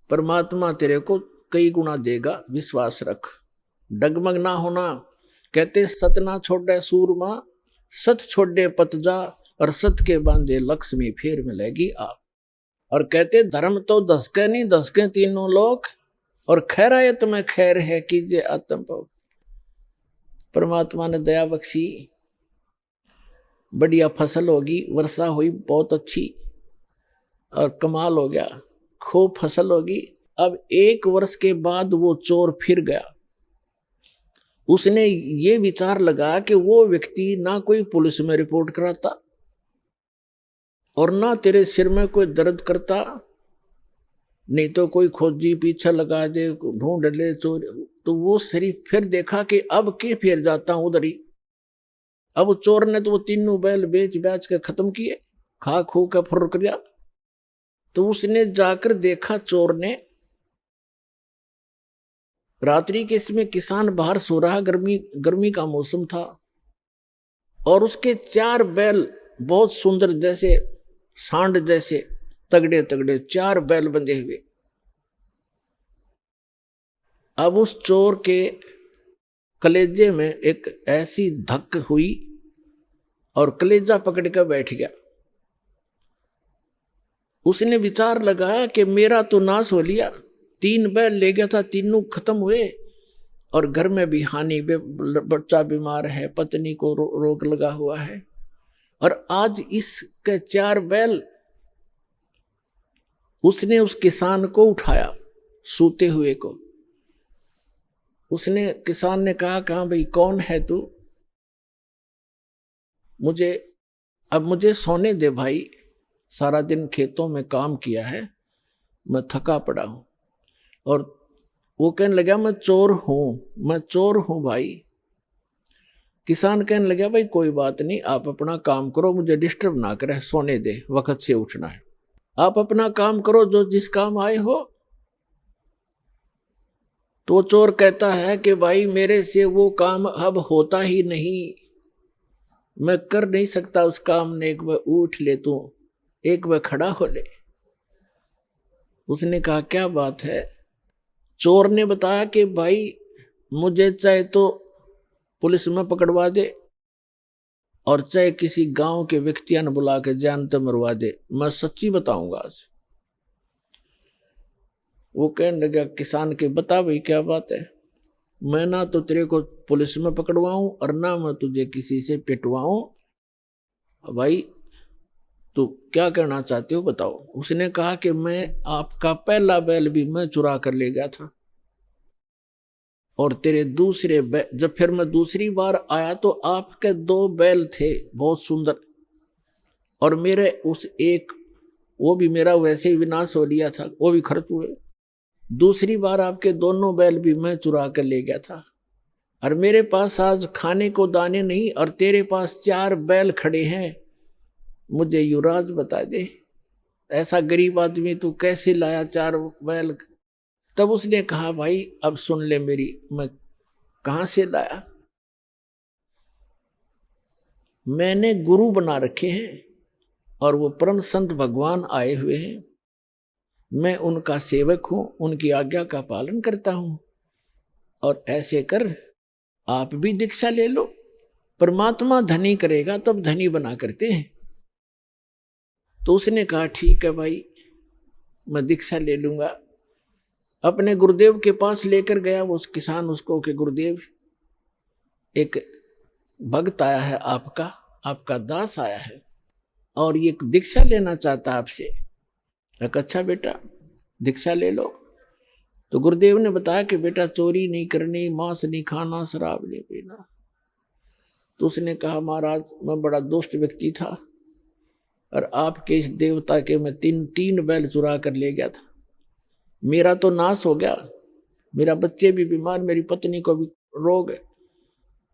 परमात्मा तेरे को कई गुना देगा, विश्वास रख, डगमग ना होना। कहते सत ना छोड़े सूरमा, सत छोड़े पतजा, और सत के बांधे लक्ष्मी फिर मिलेगी आप। और कहते धर्म तो दसके नहीं, दसके तीनों लोक, और खैरायत में खैर है कीजिए आत्म पाओ। परमात्मा ने दया बख्शी, बढ़िया फसल होगी, वर्षा हुई बहुत अच्छी और कमाल हो गया, खूब फसल होगी। अब 1 वर्ष के बाद वो चोर फिर गया। उसने ये विचार लगा कि वो व्यक्ति ना कोई पुलिस में रिपोर्ट कराता और ना तेरे सिर में कोई दर्द करता, नहीं तो कोई खोजी पीछे लगा दे, ढूंढ ले चोर। तो वो शरीफ फिर देखा कि अब के फिर जाता हूं उधर ही। अब चोर ने तो वो 3 बैल बेच के खत्म किए, खा खू के फुर कर दिया। तो उसने जाकर देखा, चोर ने, रात्रि के समय किसान बाहर सो रहा, गर्मी का मौसम था, और उसके 4 बैल बहुत सुंदर, जैसे सांड जैसे तगड़े तगड़े 4 बैल बंधे हुए। अब उस चोर के कलेजे में एक ऐसी धक हुई और कलेजा पकड़ कर बैठ गया। उसने विचार लगाया कि मेरा तो नाश हो लिया, 3 बैल ले गया था, तीनों खत्म हुए, और घर में भी हानि, बच्चा बीमार है, पत्नी को रोग लगा हुआ है, और आज इसके 4 बैल। उसने उस किसान को उठाया, सूते हुए को। उसने, किसान ने कहा, कहाँ भाई, कौन है तू? मुझे सोने दे भाई, सारा दिन खेतों में काम किया है, मैं थका पड़ा हूं। और वो कहने लगा, मैं चोर हूं भाई। किसान कहने लगा, भाई कोई बात नहीं, आप अपना काम करो, मुझे डिस्टर्ब ना करे, सोने दे, वक्त से उठना है, आप अपना काम करो, जो जिस काम आए हो। तो चोर कहता है कि भाई मेरे से वो काम अब होता ही नहीं, मैं कर नहीं सकता उस काम ने, एक बार उठ ले तू, एक बार खड़ा हो ले। उसने कहा, क्या बात है? चोर ने बताया कि भाई मुझे चाहे तो पुलिस में पकड़वा दे और चाहे किसी गांव के व्यक्तियों ने बुला के जान तो मरवा दे, मैं सच्ची बताऊंगा आज। वो कहने लगा, किसान के, बता भाई क्या बात है? मैं ना तो तेरे को पुलिस में पकड़वाऊं और ना मैं तुझे किसी से पिटवाऊं, भाई तो क्या करना चाहते हो बताओ। उसने कहा कि मैं आपका पहला बैल भी मैं चुरा कर ले गया था, और तेरे दूसरे बैल, जब फिर मैं दूसरी बार आया तो आपके 2 बैल थे बहुत सुंदर, और मेरे उस एक, वो भी मेरा वैसे ही विनाश हो लिया था, वो भी खर्च हुए। दूसरी बार आपके दोनों बैल भी मैं चुरा कर ले गया था, और मेरे पास आज खाने को दाने नहीं, और तेरे पास 4 बैल खड़े हैं, मुझे युवराज बता दे, ऐसा गरीब आदमी तू कैसे लाया 4 बैल? तब उसने कहा, भाई अब सुन ले मेरी, मैं कहां से लाया? मैंने गुरु बना रखे हैं, और वो परम संत भगवान आए हुए हैं, मैं उनका सेवक हूं, उनकी आज्ञा का पालन करता हूं, और ऐसे कर आप भी दीक्षा ले लो, परमात्मा धनी करेगा तब धनी बना करते हैं। तो उसने कहा, ठीक है भाई, मैं दीक्षा ले लूंगा। अपने गुरुदेव के पास लेकर गया वो किसान उसको कि गुरुदेव, एक भक्त आया है, आपका दास आया है, और ये दीक्षा लेना चाहता आपसे। अच्छा बेटा, दीक्षा ले लो। तो गुरुदेव ने बताया कि बेटा चोरी नहीं करनी, मांस नहीं खाना, शराब नहीं पीना। तो उसने कहा, महाराज मैं बड़ा दुष्ट व्यक्ति था, और आपके इस देवता के मैं 3 बैल चुरा कर ले गया था, मेरा तो नाश हो गया, मेरा बच्चे भी बीमार, मेरी पत्नी को भी रोग है,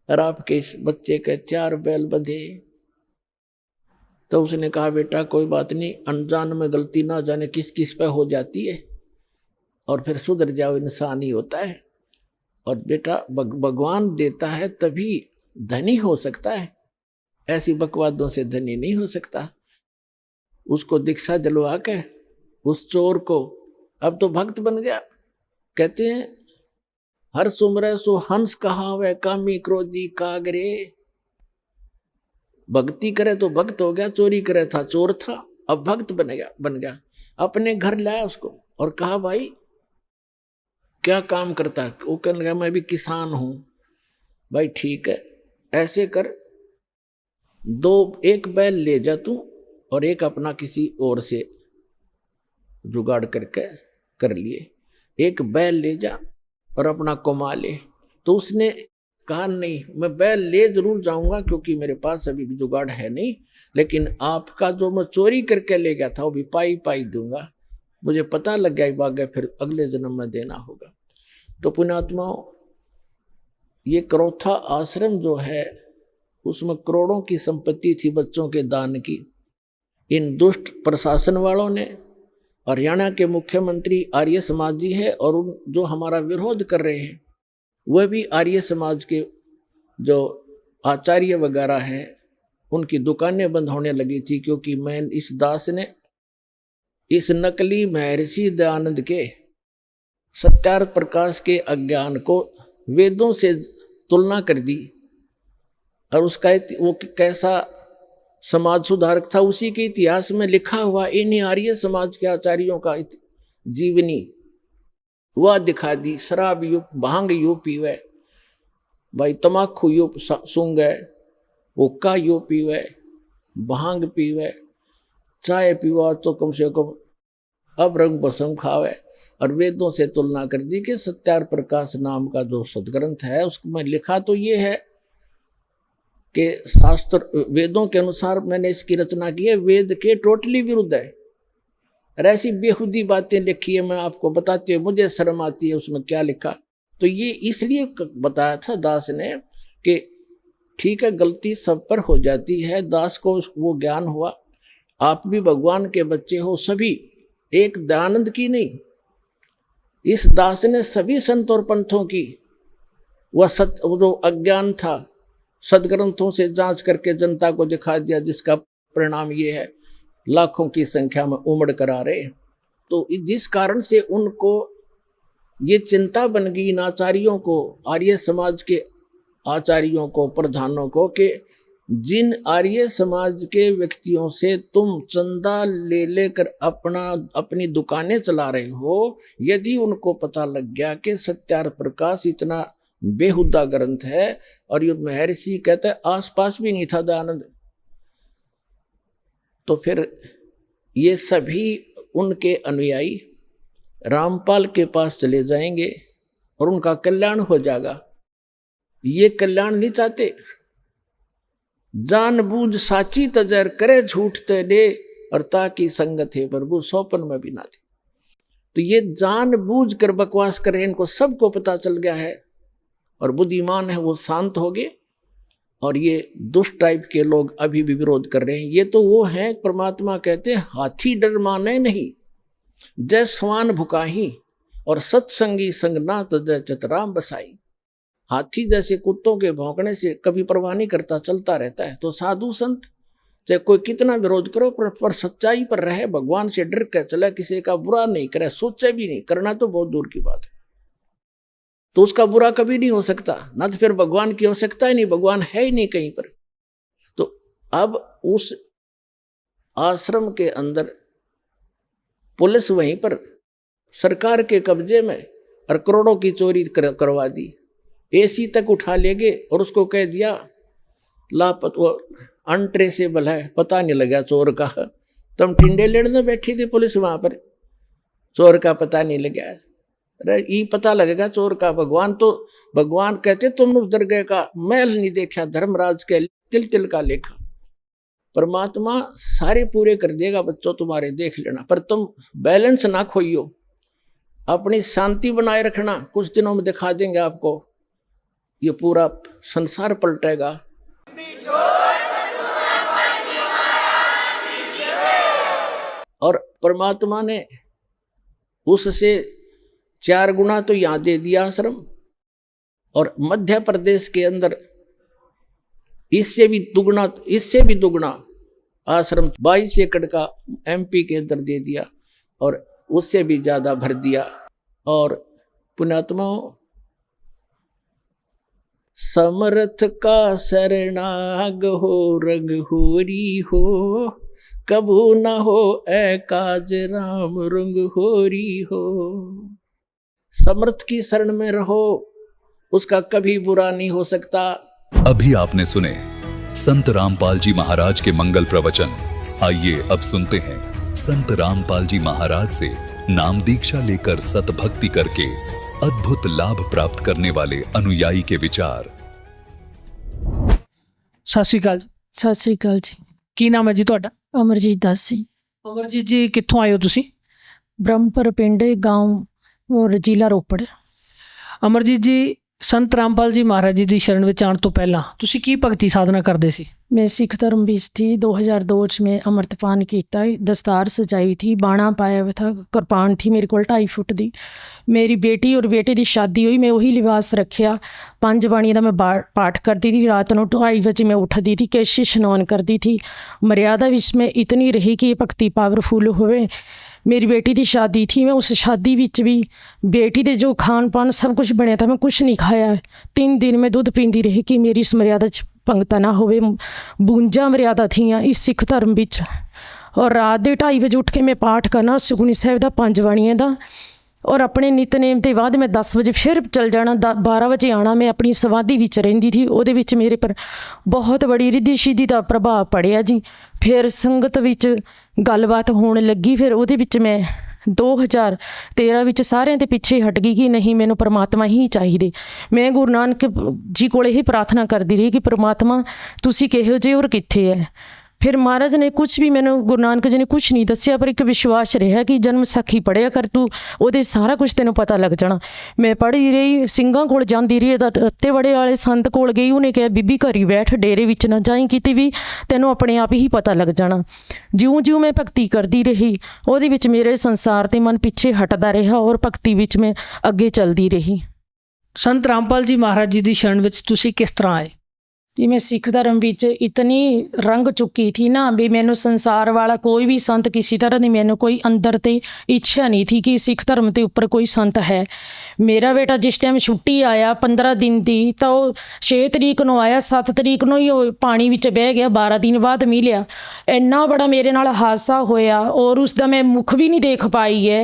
और आपके इस बच्चे के 4 बैल बंधे। तो उसने कहा, बेटा कोई बात नहीं, अनजान में गलती ना जाने किस किस पे हो जाती है, और फिर सुधर जाओ, इंसान ही होता है। और बेटा भगवान देता है तभी धनी हो सकता है, ऐसी बकवादों से धनी नहीं हो सकता। उसको दीक्षा दिलवा के उस चोर को, अब तो भक्त बन गया। कहते हैं, हर सुमरे सो हंस कहावे, कामी क्रोधी कागरे। भक्ति करे तो भक्त हो गया, चोरी करे था चोर था, अब भक्त बन गया। अपने घर लाया उसको और कहा, भाई क्या काम करता है? वो कहने लगा, मैं भी किसान हूं। भाई ठीक है, ऐसे कर, 1 बैल ले जा तू, और एक अपना किसी और से जुगाड़ करके कर लिए, 1 बैल ले जा और अपना कमा ले। तो उसने कहा, नहीं मैं बैल ले जरूर जाऊंगा, क्योंकि मेरे पास अभी भी जुगाड़ है नहीं, लेकिन आपका जो मैं चोरी करके ले गया था वो भी पाई दूंगा, मुझे पता लग गया बाग, फिर अगले जन्म में देना होगा। तो पुण्यात्माओं, ये करौथा आश्रम जो है उसमें करोड़ों की संपत्ति थी बच्चों के दान की। इन दुष्ट प्रशासन वालों ने, हरियाणा के मुख्यमंत्री आर्य समाज जी है, और उन जो हमारा विरोध कर रहे हैं वह भी आर्य समाज के जो आचार्य वगैरह हैं, उनकी दुकानें बंद होने लगी थी, क्योंकि मैं इस दास ने इस नकली महर्षि दयानंद के सत्यार्थ प्रकाश के अज्ञान को वेदों से तुलना कर दी, और उसका वो कैसा समाज सुधारक था उसी के इतिहास में लिखा हुआ इन आर्य समाज के आचार्यों का जीवनी वह दिखा दी। शराब यू भांग यू पीवे भाई, तमाकू यू सूंगे, हुक्का यू पीवे, भांग पीवे, चाय पीवा तो कम से कम अब रंग बसम खावे। और वेदों से तुलना कर दी कि सत्यार्थ प्रकाश नाम का जो सदग्रंथ है उसमें लिखा तो ये है कि शास्त्र वेदों के अनुसार मैंने इसकी रचना की है, वेद के टोटली विरुद्ध है। और ऐसी बेहुदी बातें लिखी है, मैं आपको बताते हुए मुझे शर्म आती है उसमें क्या लिखा। तो ये इसलिए बताया था दास ने कि ठीक है गलती सब पर हो जाती है, दास को वो ज्ञान हुआ, आप भी भगवान के बच्चे हो सभी, एक दयानंद की नहीं। इस दास ने सभी संत और पंथों की वह जो अज्ञान था सदग्रंथों से जांच करके जनता को दिखा दिया, जिसका परिणाम ये है लाखों की संख्या में उमड़ कर आ रहे। तो जिस कारण से उनको ये चिंता बन गई इन आचार्यों को, आर्य समाज के आचार्यों को, प्रधानों को, कि जिन आर्य समाज के व्यक्तियों से तुम चंदा ले लेकर अपनी दुकानें चला रहे हो, यदि उनको पता लग गया कि सत्यार्थ प्रकाश इतना बेहुदा ग्रंथ है, और ये महर्षि कहते हैं आसपास भी नहीं था दयानंद, तो फिर ये सभी उनके अनुयायी रामपाल के पास चले जाएंगे और उनका कल्याण हो जाएगा। ये कल्याण नहीं चाहते, जानबूझ साची तजर करे झूठ ते दे, और ताकि संगत है प्रभु सौपन में भी ना दे। तो ये जानबूझ कर बकवास करे, इनको सबको पता चल गया है, और बुद्धिमान है वो शांत हो गए। और ये दुष्ट टाइप के लोग अभी भी विरोध कर रहे हैं। ये तो वो हैं, परमात्मा कहते हैं हाथी डर माने नहीं, जय स्वान भुकाही, और सत्संगी संग ना तजय चतराम बसाई। हाथी जैसे कुत्तों के भौंकने से कभी परवाह नहीं करता, चलता रहता है। तो साधु संत चाहे कोई कितना विरोध करो पर सच्चाई पर रहे, भगवान से डर कर चले, किसी का बुरा नहीं करे, सोचे भी नहीं, करना तो बहुत दूर की बात है। तो उसका बुरा कभी नहीं हो सकता, ना तो फिर भगवान की आवश्यकता ही नहीं, भगवान है ही नहीं कहीं पर। तो अब उस आश्रम के अंदर पुलिस वहीं पर सरकार के कब्जे में, और करोड़ों की चोरी करवा दी, एसी तक उठा ले गए, और उसको कह दिया वो अनट्रेसेबल है, पता नहीं लगा चोर का। तुम टिंडे लेने बैठी थी पुलिस वहां पर, चोर का पता नहीं लगा। अरे ये पता लगेगा चोर का। भगवान कहते तुम उस दरगाह का महल नहीं देखा, धर्मराज के तिल तिल का लेखा। परमात्मा सारे पूरे कर देगा बच्चों तुम्हारे, देख लेना। पर तुम बैलेंस ना खोइयो, अपनी शांति बनाए रखना, कुछ दिनों में दिखा देंगे आपको, ये पूरा संसार पलटेगा। और परमात्मा ने उससे 4 गुना तो यहाँ दे दिया आश्रम, और मध्य प्रदेश के अंदर इससे भी दुगना आश्रम 22 एकड़ का MP के अंदर दे दिया, और उससे भी ज्यादा भर दिया। और पुण्यात्माओं, समर्थ का शरणाग हो, रंग होरी हो, कबू न हो ए काज राम रंग होरी हो। समर्थ की शरण में रहो, उसका कभी बुरा नहीं हो सकता। अभी आपने सुने संत रामपाल जी महाराज के मंगल प्रवचन। आइए अब सुनते हैं संत रामपाल जी महाराज से नाम दीक्षा लेकर सतभक्ति करके अद्भुत लाभ प्राप्त करने वाले अनुयायी के विचार। सत श्री अकाल। सत श्री अकाल जी। ਕੀ ਨਾਮ ਹੈ ਜੀ ਤੁਹਾਡਾ? अमरजीत दास सिंह। ਅਮਰਜੀਤ ਜੀ ਕਿੱਥੋਂ ਆਏ ਹੋ ਤੁਸੀਂ? ब्रह्मपुर पिंड गांव और जिला रोपड़। ਅਮਰਜੀਤ ਜੀ ਸੰਤ ਰਾਮਪਾਲ ਜੀ ਮਹਾਰਾਜ ਜੀ ਦੀ ਸ਼ਰਨ ਵਿੱਚ ਆਉਣ ਤੋਂ ਪਹਿਲਾਂ ਤੁਸੀਂ ਕੀ ਭਗਤੀ ਸਾਧਨਾ ਕਰਦੇ ਸੀ? मैं सिख धर्म बीस थी। 2002 में अमृतपान किया, दस्तार सजाई थी, बाणा पाया हुआ था, कृपान थी मेरे को 2.5 फुट दी। मेरी बेटी और बेटे की शादी हुई, मैं वही लिबास रखिया। 5 बाणियां का मैं पाठ करती थी, रात को 2:30 बजे मैं उठती थी, केश स्नान करती थी। मर्यादा इसमें इतनी रही कि भक्ति पावरफुल हुए। मेरी बेटी की शादी थी, मैं उस शादी विच भी बेटी दे जो खान पान सब कुछ बनया था, मैं कुछ नहीं खाया। 3 दिन मैं दुध पींदी रही कि मेरी इस मर्यादा च पंगता ना होवे। 52 मर्यादा थियां इस सिख धर्म विच। और रात के 2:30 बजे उठ के मैं पाठ करना सुखमनी साहिब का 5 बाणियां दा, और अपने नितनेम के बाद मैं 10 बजे फिर चल जाना, 12 बजे आना। मैं अपनी समाधि विच रहिंदी थी, ਉਹਦੇ ਵਿੱਚ ਮੇਰੇ पर बहुत बड़ी रिद्धि सिद्धि का प्रभाव पड़िया जी। फिर संगत विच गलबात होने लगी, फिर ਉਹਦੇ ਵਿੱਚ मैं 2013 ਵਿੱਚ ਸਾਰਿਆਂ ਦੇ ਪਿੱਛੇ ਹਟ ਗਈ ਕਿ ਨਹੀਂ ਮੈਨੂੰ ਪਰਮਾਤਮਾ ਹੀ ਚਾਹੀਦੇ। ਮੈਂ ਗੁਰੂ ਨਾਨਕ ਜੀ ਕੋਲ ਇਹ ਪ੍ਰਾਰਥਨਾ ਕਰਦੀ ਰਹੀ ਕਿ ਪਰਮਾਤਮਾ ਤੁਸੀਂ ਕਿਹੋ ਜਿਹੇ ਔਰ ਕਿੱਥੇ ਹੈ। फिर महाराज ने कुछ भी मैंने गुरु नानक जी ने कुछ नहीं दसिया, पर एक विश्वास रहा कि जन्म साखी पढ़िया कर तू, ਉਹਦੇ सारा कुछ तेनों पता लग जाना। मैं पढ़ी रही, ਸਿੰਘਾਂ ਕੋਲ ਜਾਂਦੀ ਰਹੀ, ਰੱਤੇ बड़े वाले संत कोल गई, उन्हें कहा बीबी घरी बैठ, डेरे विच ना जाई किते भी, तेनों अपने आप ही पता लग जाना। ਜਿਉਂ ਜਿਉਂ मैं भगती करती रही, ਉਹਦੇ ਵਿੱਚ मेरे संसार ते मन पिछे हटदा रहा और भगती विच मैं अगे चलती रही। ਸੰਤ ਰਾਮਪਾਲ ਜੀ ਮਹਾਰਾਜ ਜੀ ਦੀ ਸ਼ਰਨ ਵਿੱਚ ਤੁਸੀਂ ਕਿਸ ਤਰ੍ਹਾਂ ਆਏ? जी मैं सिख धर्म विच इतनी रंग चुकी थी ना भी मैनू संसार वाला कोई भी संत किसी तरह की मैनू कोई अंदर ते इच्छा नहीं थी कि सिख धर्म के उपर कोई संत है। मेरा बेटा जिस टाइम छुट्टी आया 15 दिन की, तो 6 तरीक को आया, 7 तरीक को ही पानी विच बह गया, 12 दिन बाद मिलिया। इन्ना बड़ा मेरे नाल हादसा होया और उसका मैं मुख भी नहीं देख पाई है,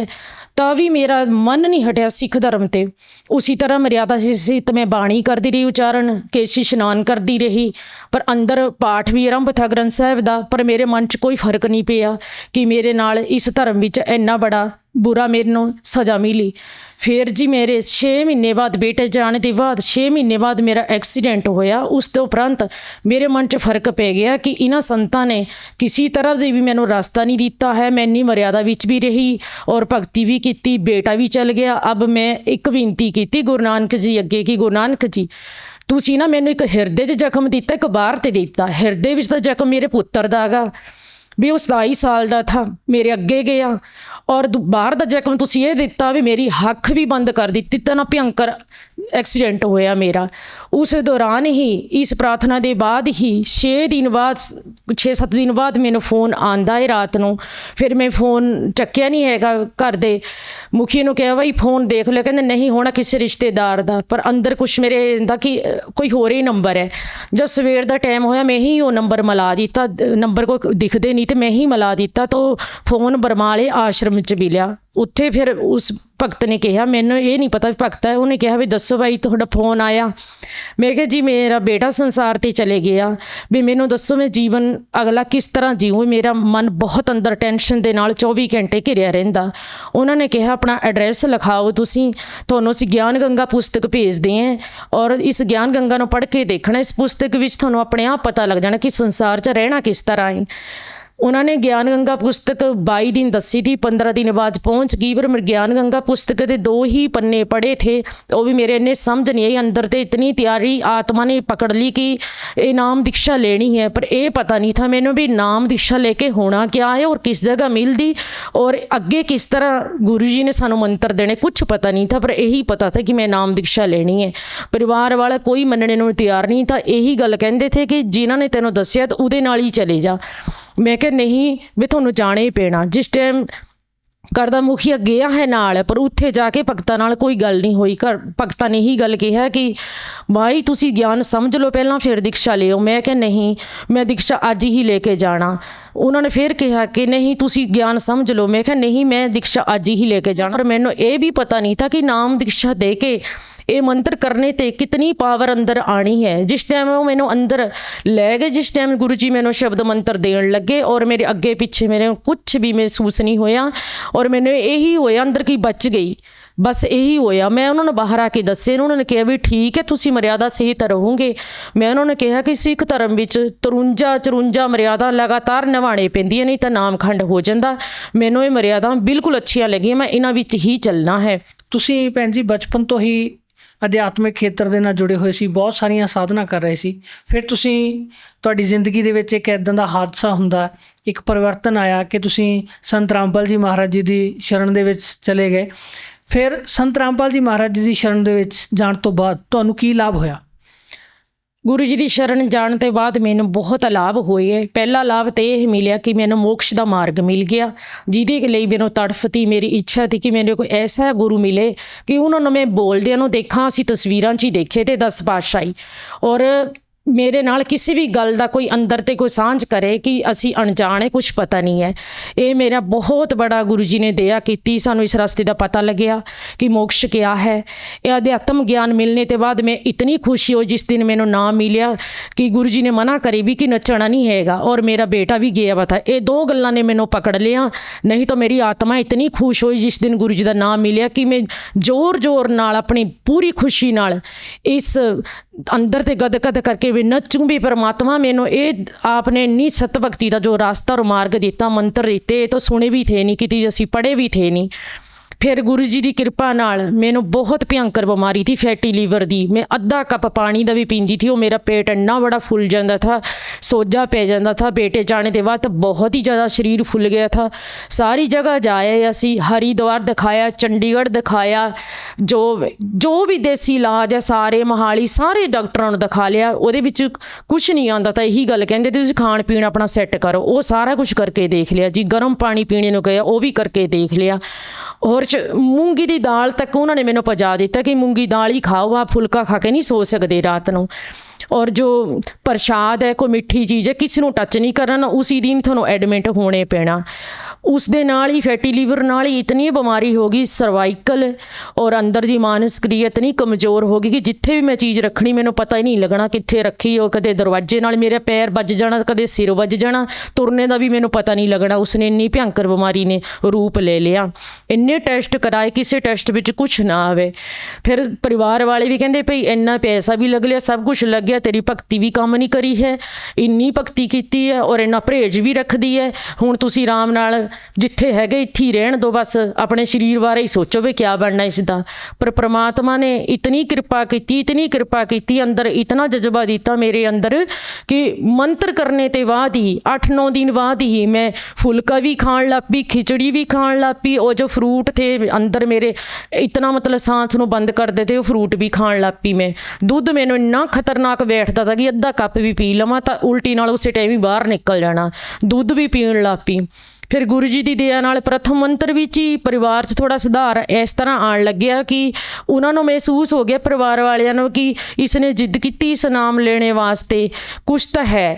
ਤਾਂ ਵੀ मेरा मन नहीं हटिया सिख धर्म ते। उसी तरह मर्यादा सी तो मैं बाणी करती रही, उच्चारण केशी स्नान करती रही, पर अंदर पाठ भी आरंभ था ग्रंथ साहिब का, पर मेरे मन च कोई फर्क नहीं पिया कि मेरे नाल इस धर्म विच इन्ना बड़ा बुरा मेरे सज़ा मिली। फिर जी मेरे 6 महीने बाद बेटे जाने के बाद 6 महीने बाद मेरा एक्सीडेंट होया। उस तो उपरंत मेरे मन च फर्क पै गया कि इन्हां संतां ने किसी तरह दे भी मैनूं रास्ता नहीं दिता है। मैं इन्नी मर्यादा विच भी रही और भगती भी की, बेटा भी चल गया। अब मैं एक विनती की गुरु नानक जी अगे कि गुरु नानक जी तुसीं ना मैनूं एक हिरदे 'च जख्म दिता, एक बाहर ते दिता। हिरदे विच तां जख्म मेरे पुत्तर दा गा भी वो 27 साल का था, मेरे अगे गया, और बाहर का जख्म तुसीं ये दिता भी मेरी हक भी बंद कर दी। इतना भयंकर एक्सीडेंट होया मेरा। उस दौरान ही इस प्रार्थना के बाद ही 6-7 दिन बाद मैनू फोन आंदा है रात को। फिर मैं फोन चक्या नहीं है, घर दे मुखी ने कहा भाई फोन देख लिया, कहते नहीं होना किसी रिश्तेदार का, पर अंदर कुछ मेरे दा कि कोई होर ही नंबर है। जब सवेर का टाइम होया मैं ही वो नंबर मिला दिता, नंबर कोई दिखते नहीं तो मैं ही मिला दिता, तो फोन बरमाले आश्रम च मिलिया। उत्थे फिर उस भगत ने कहा, मैनू ये नहीं पता भगत है, उन्हें कहा भी दसो भाई तुहाडा फोन आया। मैं कहा जी मेरा बेटा संसार ते चले गया, भी मैनू दसो मैं जीवन अगला किस तरह जीऊँ। मेरा मन बहुत अंदर टेंशन दे नाल 24 घंटे घिरिया रहिंदा। उन्होंने कहा अपना एड्रैस लिखाओ तुसीं, तुहानूं असीं ज्ञान गंगा पुस्तक भेजदे हैं और इस ज्ञान गंगा नूं पढ़ के देखना। इस पुस्तक विच तुहानूं अपने आप पता लग जाना कि संसार च रहना किस तरह है। उन्होंने ज्ञान गंगा पुस्तक 22 दिन दसी थी, 15 दिन बाद पहुँच गई, पर मैं ज्ञान गंगा पुस्तक के 2 ही पन्ने पढ़े थे, वो भी मेरे इन्ने समझ नहीं आई। अंदर तो इतनी तैयारी आत्मा ने पकड़ ली कि ये नाम दीक्षा लेनी है, पर ये पता नहीं था मैंने भी नाम दीक्षा लेके होना क्या है और किस जगह मिलती और अगे किस तरह गुरु जी ने सानू मंत्र देने, कुछ पता नहीं था। पर यही पता था कि मैं नाम दीक्षा लेनी है। परिवार वाला कोई मनने नूं तैयार नहीं था, यही गल कहते थे कि जिन्हों ने तेनों दसिया तो उहदे नाल ही चले जा। मैं कहा नहीं भी तुहानूं जाना ही पैना। जिस टाइम करदा मुखिया गया है नाल, पर उत्थे जाके भगतां नाल कोई गल नहीं हुई। घर भगतां ने ही गल कहा कि भाई तुसी ज्ञान समझ लो पहला फिर दीक्षा लियो। मैं कहा नहीं मैं दीक्षा अज ही लेके जाना। उन्होंने फिर कहा कि नहीं तुसी ज्ञान समझ लो। मैं कहा नहीं मैं दीक्षा अज ही लेके जाना। और मैनूं ये भी पता नहीं था कि नाम दीक्षा दे के ये मंत्र करने ते कितनी पावर अंदर आनी है। जिस टाइम वो मैनू अंदर लै गए, जिस टाइम गुरु जी मैनू शब्द मंत्र देन लगे और मेरे अगे पिछे मेरे कुछ भी महसूस नहीं होया और मैंने यही होया अंदर की बच गई, बस यही होया। मैं उन्होंने बाहर आके दसे, उन्होंने कहा भी ठीक है तुसी मर्यादा सहित रहोगे। मैं उन्होंने कहा कि सिख धर्म विच 53-54 मर्यादा लगातार निभाने पैंदियां, नहीं तो नाम खंड हो जाता। मैनू ये मर्यादा बिल्कुल अच्छियां लगियां, मैं इन्हां विच ही चलना है। ਤੁਸੀਂ ਭੈਣ ਜੀ ਬਚਪਨ ਤੋਂ ਹੀ ਅਧਿਆਤਮਿਕ ਖੇਤਰ ਦੇ ਨਾਲ ਜੁੜੇ ਹੋਏ ਸੀ, ਬਹੁਤ ਸਾਰੀਆਂ ਸਾਧਨਾ ਕਰ ਰਹੇ ਸੀ। ਫਿਰ ਤੁਸੀਂ ਤੁਹਾਡੀ ਜ਼ਿੰਦਗੀ ਦੇ ਵਿੱਚ ਇੱਕ ਇੱਦਾਂ ਦਾ ਹਾਦਸਾ ਹੁੰਦਾ, ਇੱਕ ਪਰਿਵਰਤਨ ਆਇਆ ਕਿ ਤੁਸੀਂ ਸੰਤ ਰਾਮਪਾਲ ਜੀ ਮਹਾਰਾਜ ਜੀ ਦੀ ਸ਼ਰਨ ਦੇ ਵਿੱਚ ਚਲੇ ਗਏ। ਫਿਰ ਸੰਤ ਰਾਮਪਾਲ ਜੀ ਮਹਾਰਾਜ ਜੀ ਦੀ ਸ਼ਰਨ ਦੇ ਵਿੱਚ ਜਾਣ ਤੋਂ ਬਾਅਦ ਤੁਹਾਨੂੰ ਕੀ ਲਾਭ ਹੋਇਆ? ਗੁਰੂ ਜੀ ਦੀ ਸ਼ਰਨ ਜਾਣ ਤੋਂ ਬਾਅਦ ਮੈਨੂੰ ਬਹੁਤ ਲਾਭ ਹੋਏ। ਪਹਿਲਾ ਲਾਭ ਤਾਂ ਇਹ ਮਿਲਿਆ ਕਿ ਮੈਨੂੰ ਮੋਕਸ਼ ਦਾ ਮਾਰਗ ਮਿਲ ਗਿਆ, ਜਿਹਦੇ ਲਈ ਮੈਨੂੰ ਤੜਫ ਤੀ, ਮੇਰੀ ਇੱਛਾ ਸੀ ਕਿ ਮੈਨੂੰ ਕੋਈ ਐਸਾ ਗੁਰੂ ਮਿਲੇ ਕਿ ਉਹਨਾਂ ਨੂੰ ਮੈਂ ਬੋਲਦਿਆਂ ਨੂੰ ਦੇਖਾਂ। ਅਸੀਂ ਤਸਵੀਰਾਂ 'ਚ ਹੀ ਦੇਖੇ ਤੇ 10 ਪਾਤਸ਼ਾਹੀ, ਔਰ ਮੇਰੇ ਨਾਲ ਕਿਸੇ ਵੀ ਗੱਲ ਦਾ ਕੋਈ ਅੰਦਰ ਤੇ ਕੋਈ ਸਾਂਝ ਕਰੇ ਕਿ ਅਸੀਂ ਅਣਜਾਣੇ, ਕੁਝ ਪਤਾ ਨਹੀਂ ਹੈ। ਇਹ ਮੇਰਾ ਬਹੁਤ ਬੜਾ ਗੁਰੂ ਜੀ ਨੇ ਦਇਆ ਕੀਤੀ। ਸਾਨੂੰ ਇਸ ਰਸਤੇ ਦਾ ਪਤਾ ਲੱਗਿਆ ਕਿ ਮੋਕਸ਼ ਕਿਆ ਹੈ। ਇਹ ਅਧਿਆਤਮ ਗਿਆਨ ਮਿਲਣੇ ਤੋਂ ਬਾਅਦ ਮੈਂ ਇਤਨੀ ਖੁਸ਼ੀ ਹੋਈ ਜਿਸ ਦਿਨ ਮੈਨੂੰ ਨਾਮ ਮਿਲਿਆ ਕਿ ਗੁਰੂ ਜੀ ਨੇ ਮਨਾ ਕਰੀ ਵੀ ਕਿ ਨੱਚਣਾ ਨਹੀਂ ਹੈਗਾ, ਔਰ ਮੇਰਾ ਬੇਟਾ ਵੀ ਗਿਆ ਵਾ। ਇਹ 2 ਗੱਲਾਂ ਨੇ ਮੈਨੂੰ ਪਕੜ ਲਿਆ, ਨਹੀਂ ਤਾਂ ਮੇਰੀ ਆਤਮਾ ਇਤਨੀ ਖੁਸ਼ ਹੋਈ ਜਿਸ ਦਿਨ ਗੁਰੂ ਜੀ ਦਾ ਨਾਮ ਮਿਲਿਆ ਕਿ ਮੈਂ ਜ਼ੋਰ ਨਾਲ ਆਪਣੀ ਪੂਰੀ ਖੁਸ਼ੀ ਨਾਲ ਇਸ ਅੰਦਰ ਤੇ ਗਦ ਕਰਕੇ ਵੀ ਨੱਚੂੰ ਵੀ। परमात्मा मैनू ये आपने इन्नी सत भगती का जो रास्ता और मार्ग दिता, मंत्र दिते, तो सुने भी थे नहीं, कितनी असी पढ़े भी थे नहीं। फिर गुरु जी की कृपा नाल मैनू बहुत भयंकर बीमारी थी, फैटी लीवर दी। मैं अद्धा कप पानी का भी पींदी थी, वो मेरा पेट इन्ना बड़ा फुल जाता था, सोजा पै जाता था। बेटे जाने के बाद बहुत ही ज़्यादा शरीर फुल गया था। सारी जगह जाए असी, हरिद्वार दिखाया, चंडीगढ़ दिखाया, जो भी देसी इलाज है सारे, मोहाली सारे डॉक्टरों ने दिखा लिया। वो कुछ नहीं आता था, यही गल कहते थे तुसीं खाण पीण अपना सैट करो। वो सारा कुछ करके देख लिया जी। गर्म पानी पीने को कहा, वो भी करके देख लिया। और मूंगी की दाल तक उन्होंने मैंने पजा दिता कि मूंगी दाल ही खाओ, आप फुलका खा के नहीं सो सकते रात को। और जो प्रसाद है, कोई मिठी चीज़ है, किसी को टच नहीं करना, उसी दिन थोड़ा एडमिट होने पैना। उस दे नाल ही फैटी लीवर नाल ही इतनी बीमारी हो गई, सर्वाइकल और अंदर की मानस क्रिया इतनी कमज़ोर हो गई कि जिथे भी मैं चीज़ रखनी मैंने पता ही नहीं लगना कित्थे रखी। और कदे दरवाजे नाल मेरे पैर बज जाना, कदे सिर बज जाना, तुरने का भी मैंने पता नहीं लगना। उसने इन्नी भयंकर बीमारी ने रूप ले लिया। इन्ने टैसट कराए, किसी टैसट में कुछ ना आवे। फिर परिवार वाले भी कहते भाई इन्ना पैसा भी लग लिया, सब कुछ लग गया, तेरी भगती भी काम नहीं करी है, इन्नी भगती की है और इन्ना परहेज भी रख दी है, हुण तुसीं आराम नाल जिथे हैगे इत्थे ही रहण दो, बस अपने शरीर बारे ही सोचो भी क्या बनना इसका। पर परमात्मा ने इतनी कृपा की, इतनी कृपा की, अंदर इतना जज्बा दिता मेरे अंदर कि मंत्र करने के बाद ही 8-9 दिन बाद ही मैं फुलका भी खाण लग पई, खिचड़ी भी खाण लग पई। और जो फ्रूट थे अंदर मेरे इतना मतलब सांस नूं बंद कर देते, वो फ्रूट भी खाण लग पई मैं। दुध मैनूं इन्ना खतरनाक बैठता था कि अद्धा कप भी पी लवां तो उल्टी नाल उसे टाइम ही बाहर निकल जाना। दुध भी पीण लग पई। फिर गुरु जी की दया नाल प्रथम मंत्र विच ही परिवार च थोड़ा सुधार इस तरह आण लग्या कि उन्होंने महसूस हो गया परिवार वालियां नूं कि इसने जिद की इस नाम लेने वास्ते, कुछ तो है।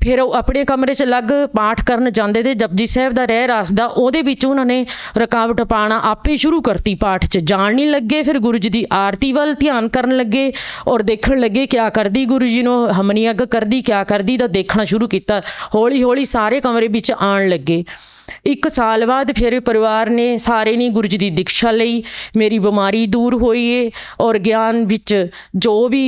फिर अपने कमरे च अलग पाठ करन जाते थे, जपजी साहब का रह रासदा, ਉਹਦੇ ਵਿੱਚ उन्होंने रुकावट पाना आपे शुरू करती, पाठ च जान नहीं लगे। फिर गुरु जी की आरती वाल ध्यान करन लगे और देखण लगे क्या करदी गुरु जी नूं, हमनी अग करदी क्या करदी, तो देखना शुरू किया। हौली हौली सारे कमरे विच आण लगे। 1 साल बाद फिर परिवार ने सारे ने गुरु जी की दीक्षा लई, मेरी बीमारी दूर हुई है। और ज्ञान विच जो भी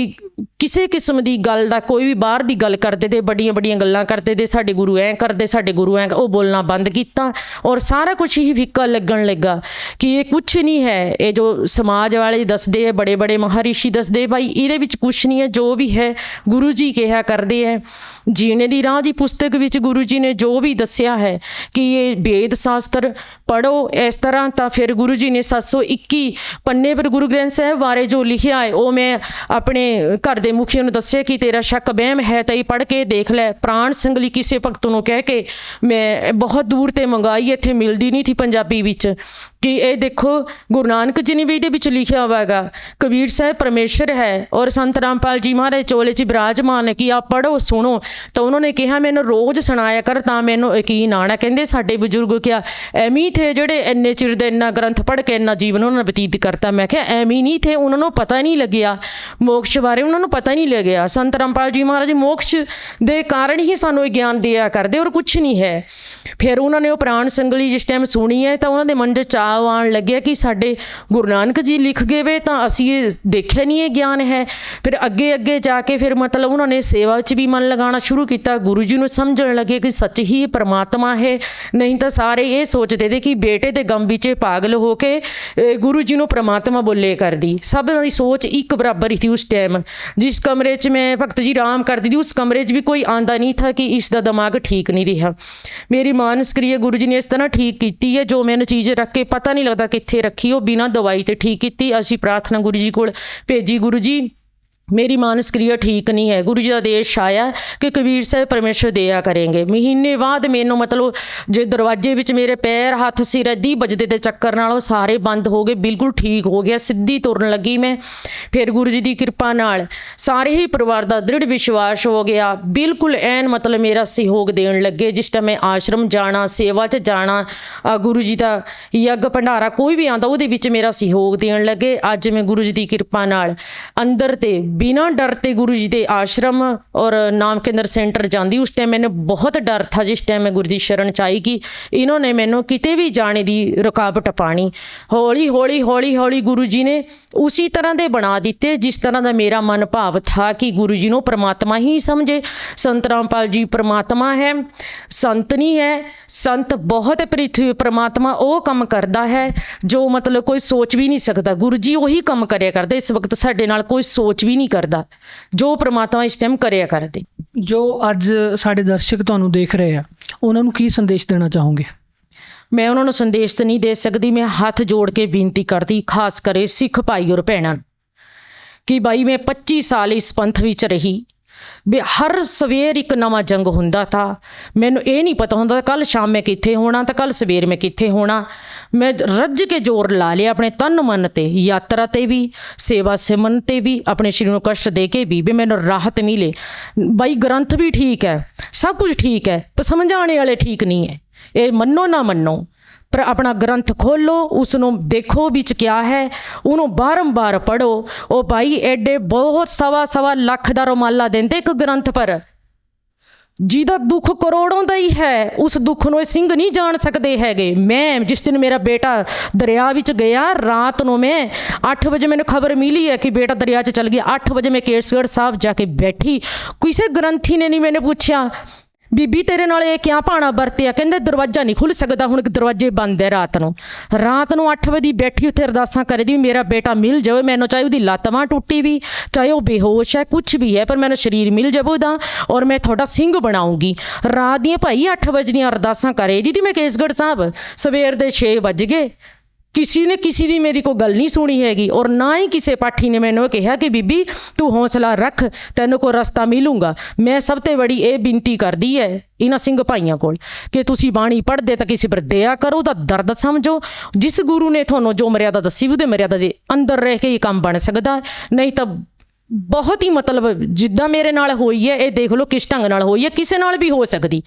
किसी किस्म की गल का, कोई भी बाहर की गल करते थे, बड़ियां बड़ियां गल्लां करते थे, साडे गुरु ऐ करते, साडे गुरु ऐ, वो बोलना बंद किया। और सारा कुछ ही फिक्का लगन लगा कि ये कुछ नहीं है, ये जो समाज वाले दसदे है, बड़े बड़े महारिषि दसदे, भाई ये कुछ नहीं है, जो भी है गुरु जी कहा करते हैं। जीने दी राह दी पुस्तक विच गुरु जी ने जो भी दस्या है कि ये वेद शास्त्र पढ़ो इस तरह, तो फिर गुरु जी ने 721 पन्ने पर गुरु ग्रंथ साहब बारे जो लिखिया है, वो मैं अपने घर के मुखिया ने दस्या कि तेरा शक बहम है तो ये पढ़ के देख लै। प्राण संगली किसी भगत नूं कह के मैं बहुत दूर ते मंगाई, इत्थे मिलती नहीं थी पंजाबी विच, कि ये देखो गुरु नानक जी ने भी ये लिखा हुआ है कबीर साहब परमेश्वर है और संत रामपाल जी महाराज चोले च विराजमान है, कि आप पढ़ो सुनो। तो उन्होंने कहा मैंने रोज़ सुनाया कर, तो मैनू यकीन आना। कहते साडे बजुर्ग क्या एवं थे जोड़े इन्ने चिर दे इन्ना ग्रंथ पढ़ के इन्ना जीवन उन्होंने बतीत करता। मैं क्या एवं नहीं थे, उन्होंने पता नहीं लग्या मोक्ष बारे, उन्होंने पता नहीं लग्या। संत रामपाल जी महाराज मोक्ष दे कारण ही सानू ज्ञान दिया करते और कुछ नहीं है। फिर उन्होंने वो प्राण संगली जिस टाइम सुनी है तो उन्होंने मन च चाव आण लग्या कि साडे गुरु नानक जी लिख गए वे, तो असी ये देखिया नहीं ये ज्ञान है। फिर अगे अगे जाके फिर मतलब उन्होंने सेवा च भी मन लगाना शुरू किया। गुरु जी नूं समझण लगे कि सच ही परमात्मा है, नहीं तो सारे ये सोचते थे कि बेटे के गम विच पागल होके गुरु जी नूं परमात्मा बोले कर दी। सब दी सोच एक बराबर ही थी उस टाइम। जिस कमरे च मैं भगत जी आराम करती थी, उस कमरे च भी कोई आंदा नहीं था कि इसका दिमाग ठीक नहीं रहा। मेरी मानस क्रिया गुरु जी ने इस तरह ठीक की है, जो मैंने चीज़ रख के पता नहीं लगता कित्थे रखी, वो बिना दवाई तो ठीक की। असी प्रार्थना गुरु जी को भेजी, गुरु जी मेरी मानस क्रिया ठीक नहीं है। गुरु जी का आदेश आया कि कबीर साहब परमेश्वर दिया करेंगे। महीने बाद मैनू मतलब जो दरवाजे विच मेरे पैर हथ सिर इदी बजते थे चक्कर नाल वो सारे बंद हो गए, बिल्कुल ठीक हो गया, सीधी तुरन लगी मैं। फिर गुरु जी की कृपा नाल सारे ही परिवार का दृढ़ विश्वास हो गया, बिल्कुल ऐन मतलब मेरा सहयोग देन लगे। जिस टाइम मैं आश्रम जाना, सेवा च जाना, गुरु जी का यज्ञ भंडारा कोई भी आंदा उहदे विच मेरा सहयोग देन लगे। अज मैं गुरु जी की कृपा नाल अंदर ते बिना डर ते गुरु जी के आश्रम और नाम केंद्र सेंटर जाती। उस टाइम मैंने बहुत डर था, जिस टाइम मैं गुरु जी शरण च आई कि इन्होंने मैनू किते भी जाने की रुकावट पानी। हौली हौली हौली हौली गुरु जी ने उसी तरह दे बना दिते जिस तरह का मेरा मन भाव था कि गुरु जी को परमात्मा ही समझे। संत रामपाल जी परमात्मा है, संत नहीं है। संत बहुत पृथ्वी, परमात्मा वो काम करता है जो मतलब कोई सोच भी नहीं सकता। गुरु जी वही काम करया करते। इस वक्त साडे नाल कोई सोच भी नहीं करता जो परमात्मा इस टाइम करया करते। जो अज साडे दर्शक तुहानू देख रहे हैं उन्हां नू की संदेश देना चाहोगे? मैं उन्होंने संदेश तो नहीं दे सकती, मैं हाथ जोड़ के बेनती करती खास करे सिख भाई और भैनों कि भाई मैं 25 साल इस पंथ विच रही, भी हर सवेर एक नवा जंग हुंदा था। मैनू ये नहीं पता होंदा कल शाम मैं कित्थे होना तो कल सवेर मैं कित्थे होना। मैं रज के जोर ला लिया अपने तन मन ते, यात्रा ते भी, सेवा सिमन ते भी, अपने शरीर को कष्ट दे के भी मैनू राहत मिले। भाई ग्रंथ भी ठीक है, सब कुछ ठीक है, पर समझाने वाले ठीक नहीं है। ये मनो ना मनो, पर अपना ग्रंथ खोलो, उसनों देखो बिच क्या है, उन्होंने बारंबार पढ़ो। ओ भाई एडे बहुत सवा लाख दा रुमाला देंदे एक ग्रंथ पर, जिहदा दुख करोड़ों का ही है, उस दुख नूं सिंह नहीं जान सकते हैगे। मैं जिस दिन मेरा बेटा दरिया विच गया, रात नूं मैं 8 बजे मैंने खबर मिली है कि बेटा दरिया च चल गया। 8 बजे मैं केसगढ़ साहब जाके बैठी, किसी ग्रंथी ने नहीं मैंने पूछा बीबी तेरे नाल ये क्या भाना वरत्या, कहंदे दरवाजा नहीं खुल सकता हुण, दरवाजे बंद है। रात नूं 8 बजे बैठी उत्थे अरदासां करे दी मेरा बेटा मिल जाए, मैनूं चाहे उहदी लत्त बांह टुटी भी, चाहे वो बेहोश है, कुछ भी है, पर मैनूं शरीर मिल जाए उहदा और मैं तुहाडा सिंह बनाऊँगी। रात दियां भाई 8 बजे दियां अरदासां करे दी मैं केसगढ़ साहब, सवेर दे 6 बज गए। किसी ने किसी की मेरी कोई गल नहीं सुनी हैगी, और ना ही किसी पाठी ने मैंने कहा कि बीबी तू हौसला रख, तैनू को रास्ता मिलूंगा। मैं सब तो बड़ी ये बिनती कर दी है इन्हां सिंह भाइयों को कि तुसी बाणी पढ़दे तो किसी पर दया करो, उसका दर्द समझो। जिस गुरु ने थोनों जो मर्यादा दसी वो मर्यादा के अंदर रह के ये काम बन सकता, नहीं तो बहुत ही मतलब जिद्दां मेरे नाल होई है, ये देख लो किस ढंग नाल होई है, किसी नाल भी हो सकती।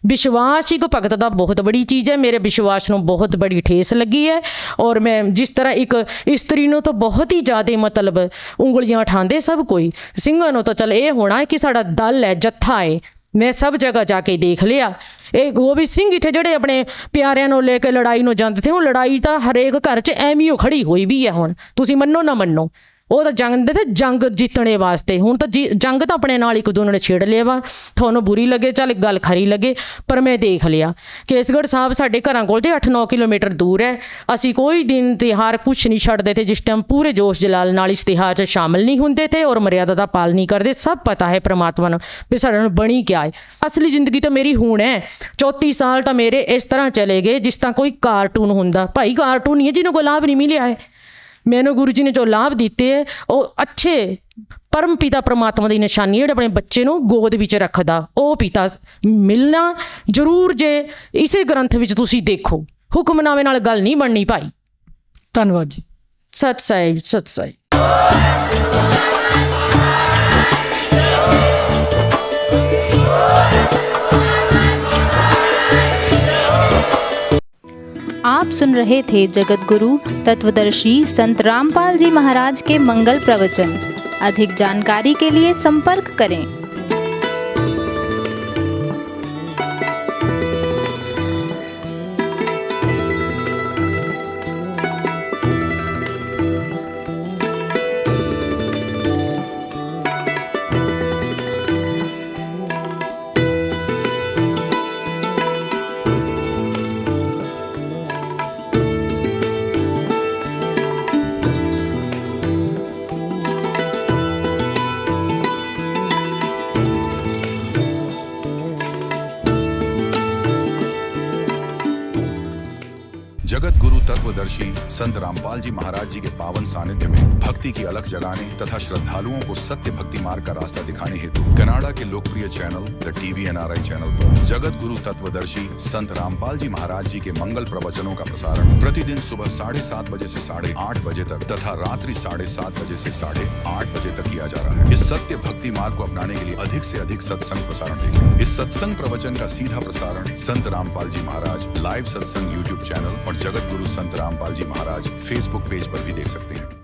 विश्वास एक भगत का बहुत बड़ी चीज़ है। मेरे विश्वास में बहुत बड़ी ठेस लगी है, और मैं जिस तरह एक इस्त्री नूं तो बहुत ही ज़्यादा मतलब उंगलियां उठाते सब कोई, सिंघां नूं तो चल ये होना है कि साड़ा दल है, जत्था है। मैं सब जगह जाके देख लिया। ये गोबिंद सिंह इत्थे ਜਿਹੜੇ अपने प्यारिਆਂ ਨੂੰ ले के लड़ाई ਨੂੰ ਜਾਂਦੇ थे, वो लड़ाई तो हरेक घर 'ਚ ਐਵੇਂ खड़ी हुई भी है। हुण तुसीं मन्नो ना मन्नो, वो तो जंग दे थे जंग जीतने वास्ते। हुण तो जंग तो अपने नाल एक दूसरे ने छेड़ लिया वा, थोनों बुरी लगे चल गल खरी लगे, पर मैं देख लिया। केसगढ़ साहब साडे घरां कोल ते 8-9 किलोमीटर दूर है। असी कोई दिन तिहार कुछ नहीं छड्डदे थे, जिस टाइम पूरे जोश जलाल नाल इस तिहार 'च शामिल नहीं हुंदे थे और मर्यादा का पाल नहीं करते। सब पता है परमात्मा नूं भी साडे नाल बणी क्या है। असली जिंदगी तो मेरी हुण है, 34 साल तो मेरे इस तरह चले गए जिस तरह कोई कार्टून हुंदा। भाई कार्टून नहीं है जिन्हों को लाभ नहीं मिलिया है। मैनू गुरु जी ने जो लाभ दिते है वो अच्छे परम पिता परमात्मा की निशानी है, अपने बच्चे नूं गोद विच रखदा वो पिता मिलना जरूर। जे इसे ग्रंथ विच तुसीं देखो, हुक्मनामे नाल गल नहीं बननी भाई। धन्यवाद जी। सत साहिब, सत साहिब। आप सुन रहे थे जगत गुरु तत्वदर्शी संत रामपाल जी महाराज के मंगल प्रवचन। अधिक जानकारी के लिए संपर्क करें। तत्वदर्शी संत रामपाल जी महाराज जी के पावन सानिध्य में भक्ति की अलख जगाने तथा श्रद्धालुओं को सत्य भक्ति मार्ग का रास्ता दिखाने हेतु कनाडा के लोकप्रिय channel the TV NRI channel पर जगत गुरु तत्वदर्शी संत रामपाल जी महाराज जी के मंगल प्रवचनों का प्रसारण प्रतिदिन सुबह 7:30 बजे से 8:30 बजे तक तथा रात्रि 7:30 बजे से 8:30 बजे तक किया जा रहा है। इस सत्य भक्ति मार्ग को अपनाने के लिए अधिक से अधिक सत्संग प्रसारण देखें। इस सत्संग प्रवचन का सीधा प्रसारण संत रामपाल जी महाराज लाइव सत्संग YouTube चैनल और जगत गुरु संत रामपाल जी महाराज Facebook पेज पर भी देख सकते हैं।